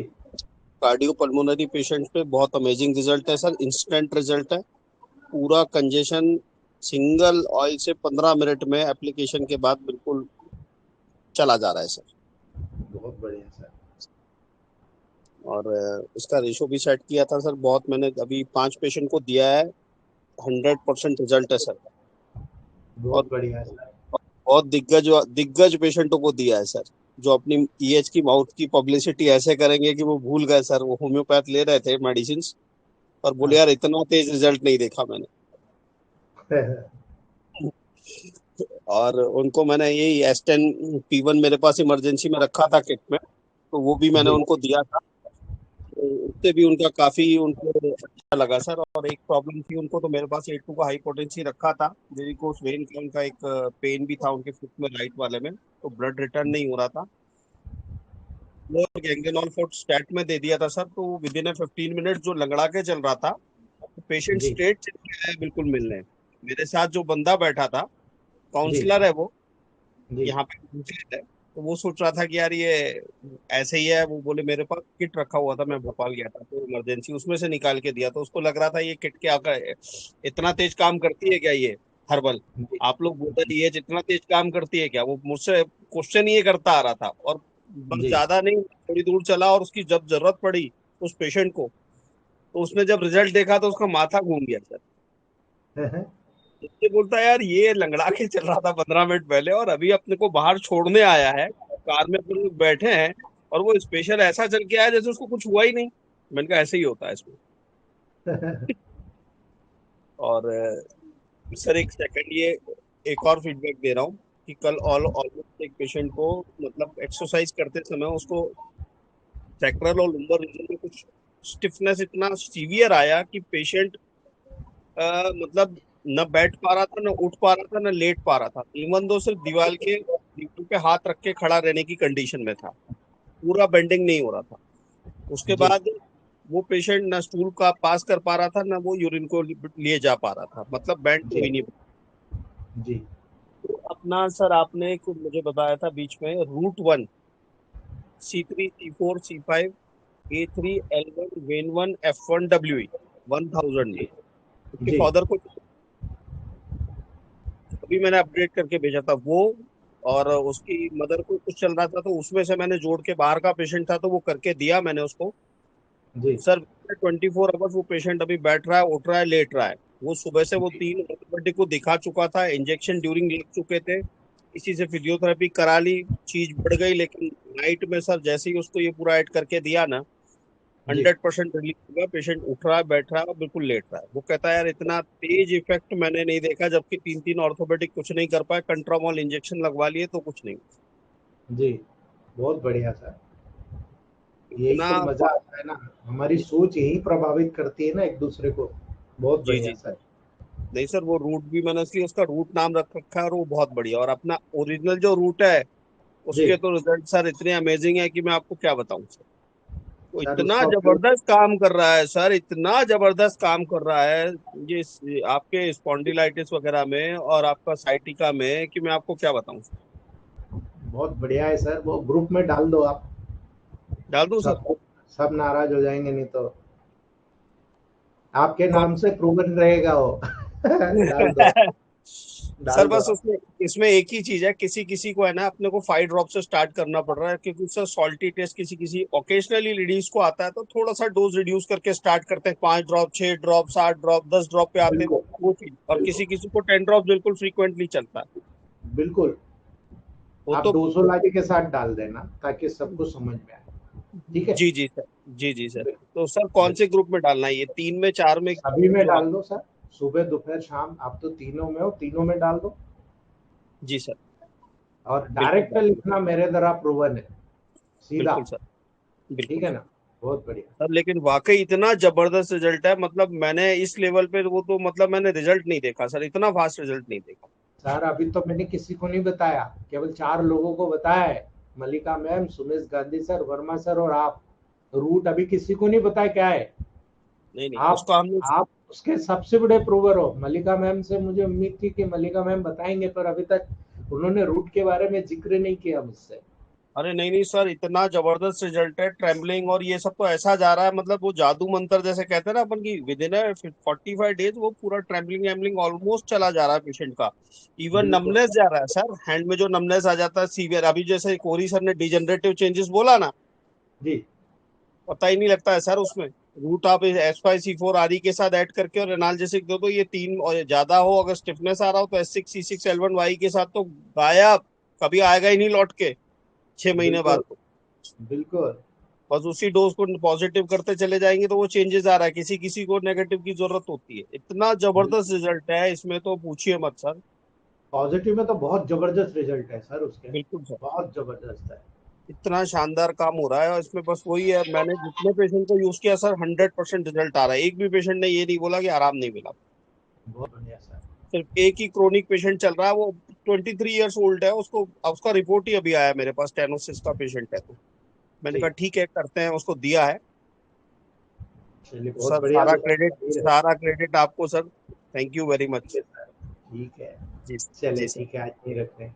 कार्डियो पल्मोनरी पेशेंट पे बहुत अमेजिंग रिजल्ट है सर, इंस्टेंट रिजल्ट है। पूरा कंजेशन सिंगल ऑयल से 15 मिनट में एप्लीकेशन के बाद बिल्कुल चला जा रहा है सर।
बहुत बढ़िया सर।
और इसका रेशो भी सेट किया था सर, बहुत मैंने अभी 5 पेशेंट को दिया है, 100% रिजल्ट है सर। और
बहुत बढ़िया सर।
बहुत दिग्गज दिग्गज पेशेंटों को दिया है सर, जो अपनी EH की माउथ की पब्लिसिटी ऐसे करेंगे कि वो भूल गए सर, वो होम्योपैथ ले रहे थे मेडिसिन, और बोले
हाँ।
यार इतना तेज रिजल्ट नहीं देखा मैंने। और उनको मैंने यही S10P1 मेरे पास इमरजेंसी में रखा था किट में, तो वो भी मैंने
जी
उनको दिया था। तो उससे भी उनका काफी उनको अच्छा लगा सर। और एक प्रॉब्लम थी उनको, तो मेरे पास A2 का हाई पोटेंसी रखा था, वेरिकोस वेन का उनका एक पेन भी था उनके फुट में, राइट वाले में, तो ब्लड रिटर्न नहीं हो रहा था। वो गैंग्रेनॉल फोर्ट स्टैट में दे दिया था सर, तो विद इन 15 मिनट जो लंगड़ा के चल रहा था, तो पेशेंट
जी
स्ट्रेट चल के आया बिल्कुल मिलने। मेरे साथ जो बंदा बैठा था,
जी
काउंसलर है वो,
जी
यहाँ पे काउंसलर है, तो वो सोच रहा था कि यार ये ऐसे ही है। वो बोले मेरे पास किट रखा हुआ था, मैं भोपाल गया था तो इमरजेंसी उसमें से निकाल के दिया, तो उसको लग रहा था ये किट क्या इतना तेज काम करती है क्या ये हर्बल।
जी
आप लोग बोलते हैं ये जितना तेज काम करती है क्या, वो मुझसे क्वेश्चन ये करता आ रहा था। और बस
जी
ज्यादा नहीं, थोड़ी दूर चला और उसकी जब जरूरत पड़ी उस पेशेंट को, तो उसने जब रिजल्ट देखा तो उसका माथा घूम गया सर। उससे बोलता है यार ये लंगड़ा के चल रहा था 15 मिनट पहले, और अभी अपने को बाहर छोड़ने आया है, कार में अपन लोग बैठे हैं, और वो स्पेशल ऐसा चल के आया जैसे उसको कुछ हुआ ही नहीं। मैंने कहा ऐसे ही होता है इसमें। और सर एक सेकंड, ये एक और फीडबैक दे रहा हूँ कि कल ऑलमोस्ट एक पेशेंट को, मतलब एक्सरसाइज करते समय उसको सैक्रल और लंबर रीजन में कुछ स्टिफनेस इतना सीवियर आया कि पेशेंट मतलब न बैठ पा रहा था, न उठ पा रहा था, न लेट पा रहा था। इवन दो सिर्फ दीवार पे हाथ रख के खड़ा रहने की कंडीशन में था, पूरा बेंडिंग नहीं हो रहा था। उसके
जी
बाद वो पेशेंट ना स्टूल का पास कर पा रहा था, ना वो यूरिन को लिए जा पा रहा था, मतलब बैंड तो
जी
ही नहीं।
जी
तो अपना सर आपने एक मुझे बताया था बीच में, root 1 C3 C4 C5 A3 L1 when 1 F1 WE 1000 ये उसके
जी
फादर को अभी मैंने अपडेट करके भेजा था वो। और उसकी मदर को कुछ चल रहा था, तो उसमें से मैंने जोड़ के, बाहर का पेशेंट था तो वो करके दिया मैंने उसको।
जी
सर 24 आवर्स वो पेशेंट अभी बैठ रहा है, उठ रहा है, लेट रहा है। वो सुबह से वो
जी
3 ऑर्थोपेडिक को दिखा चुका था, इंजेक्शन ड्यूरिंग लग चुके थे, इसी से फिजियोथेरेपी करा ली, चीज बढ़ गई। लेकिन नाइट में सर जैसे ही उसको ये पूरा ऐड करके दिया ना,
जी
100% रिलीफ हुआ। पेशेंट उठ रहा है, बैठ रहा है और बिल्कुल लेट रहा है। वो कहता है यार इतना तेज इफेक्ट मैंने नहीं देखा, जबकि 3 ऑर्थोपेडिक कुछ नहीं कर पाए, कंट्रामोल इंजेक्शन लगवा लिए तो कुछ नहीं।
जी बहुत बढ़िया सर। यही
इतना
तो मजा आता है ना, हमारी सोच यही प्रभावित करती है ना एक दूसरे को। बहुत
जी
बढ़िया
जी
सर।
नहीं सर, वो रूट भी मैंने इसलिए उसका रूट नाम रख रखा है, और वो बहुत बढ़िया। और अपना ओरिजिनल जो रूट है
जी
उसके तो रिजल्ट सर इतने अमेजिंग है कि मैं आपको क्या बताऊं सर। वो
सर
इतना
उसका उपयोग।
जबरदस्त काम कर रहा है सर, इतना जबरदस्त काम कर रहा है ये आपके स्पॉन्डिलाइटिस वगैरह में और आपका साइटिका में, कि मैं आपको क्या बताऊं सर।
बहुत बढ़िया है सर, वो ग्रुप में डाल दो आप।
डाल दूं सर?
सब सब नाराज हो जाएंगे नहीं तो। आपके
कौन?
नाम से प्रूवन रहेगा वो। डाल दो,
सर
डाल दो
बस
आप।
उसमें इसमें एक ही चीज है, किसी किसी को है ना अपने को 5 ड्रॉप से स्टार्ट करना पड़ रहा है, क्योंकि सर सॉल्टी टेस्ट किसी किसी ओकेजनली लेडीज को आता है, तो थोड़ा सा डोज रिड्यूस करके स्टार्ट करते हैं, 5 ड्रॉप, 6 ड्रॉप, 7 ड्रॉप, 10 ड्रॉप पे आते हैं,
बिल्कुल
वो चीज। और
बिल्कुल
किसी किसी को 10 ड्रॉप बिल्कुल फ्रीक्वेंटली चलता है।
बिल्कुल।
वो
आप
तो
200 लाठी के साथ डाल देना ताकि सबको समझ में आए। ठीक है।
जी जी सर, जी जी सर।
बिल्कुल
तो सर कौन से
बिल्कुल।
ग्रुप में डालना है, ये 3 में, 4 में,
सभी में
जो आप?
डाल दो सर, सुबह दोपहर शाम, आप तो तीनों में हो, तीनों में डाल दो।
जी सर,
और
बिल्कुल
डायरेक्ट
डालेंगे।
लिखना मेरे द्वारा प्रूवन है, सीधा।
बिल्कुल सर,
ठीक
बिल्कुल
है
सर।
ना। बहुत बढ़िया।
सर लेकिन वाकई इतना जबरदस्त रिजल्ट है, मतलब मैंने इस लेवल पे वो तो मतलब मैंने रिजल्ट नहीं देखा सर, इतना फास्ट रिजल्ट नहीं देखा।
सर अभी तो मैंने किसी को नहीं बताया, केवल 4 लोगों को बताया है। Mallika ma'am, Sumesh Gandhi sir, Verma sir और आप। रूट अभी किसी को नहीं बताया क्या है।
नहीं नहीं,
आप
उसको हमने।
आप उसके सबसे बड़े प्रूवर हो। मल्लिका मैम से मुझे उम्मीद थी कि मल्लिका मैम बताएंगे, पर अभी तक उन्होंने रूट के बारे में जिक्र नहीं किया मुझसे।
अरे नहीं नहीं सर, इतना जबरदस्त रिजल्ट है, ट्रेम्बलिंग और ये सब तो ऐसा जा रहा है, मतलब वो जादू मंत्र जैसे कहते हैं ना अपन की, विद इन 45 डेज वो पूरा ट्रेम्बलिंग एम्बलिंग ऑलमोस्ट चला जा रहा है पेशेंट का। इवन
बिल्कुल
नमनेस जा रहा है सर, हैंड में जो नमनेस आ जाता है सीवियर, अभी जैसे कोरी सर ने डिजेनरेटिव चेंजेस बोला ना,
जी
पता ही नहीं लगता है सर उसमें। रूट आप S5 C4 आदि के साथ ऐड करके और एनाल्जेसिक दो, तो ये 3 और ज्यादा हो, अगर स्टिफनेस आ रहा हो तो S6 C6 L1 Y के साथ तो गायब, कभी आएगा ही नहीं लौट के 6 महीने
बिल्कुल
बाद तो।
बिल्कुल।
बस उसी डोज को पॉजिटिव करते चले जाएंगे तो वो चेंजेस आ रहा है, किसी किसी को नेगेटिव की जरूरत होती है। इतना जबरदस्त रिजल्ट है इसमें, तो पूछिए मत सर।
पॉजिटिव में तो बहुत जबरदस्त रिजल्ट है सर उसके।
बिल्कुल सर।
बहुत जबरदस्त है।
इतना शानदार काम हो रहा है और इसमें बस वही है, मैंने जितने पेशेंट को यूज किया सर 100% रिजल्ट आ रहा है। एक भी पेशेंट ने ये नहीं बोला कि आराम नहीं मिला।
बहुत बढ़िया सर।
सिर्फ एक ही क्रोनिक पेशेंट चल रहा है, वो 23 ईयर्स ओल्ड है, उसका रिपोर्ट ही अभी आया मेरे पास, टेनोसिस का पेशेंट है। तो मैंने कहा ठीक है करते हैं, उसको दिया है।
चलिए बहुत
सर
बढ़िया।
सारा क्रेडिट आपको sir, thank you very much.
ठीक है
जी
चलिए
जी सर।
ठीक है, आज नहीं रख रहे हैं।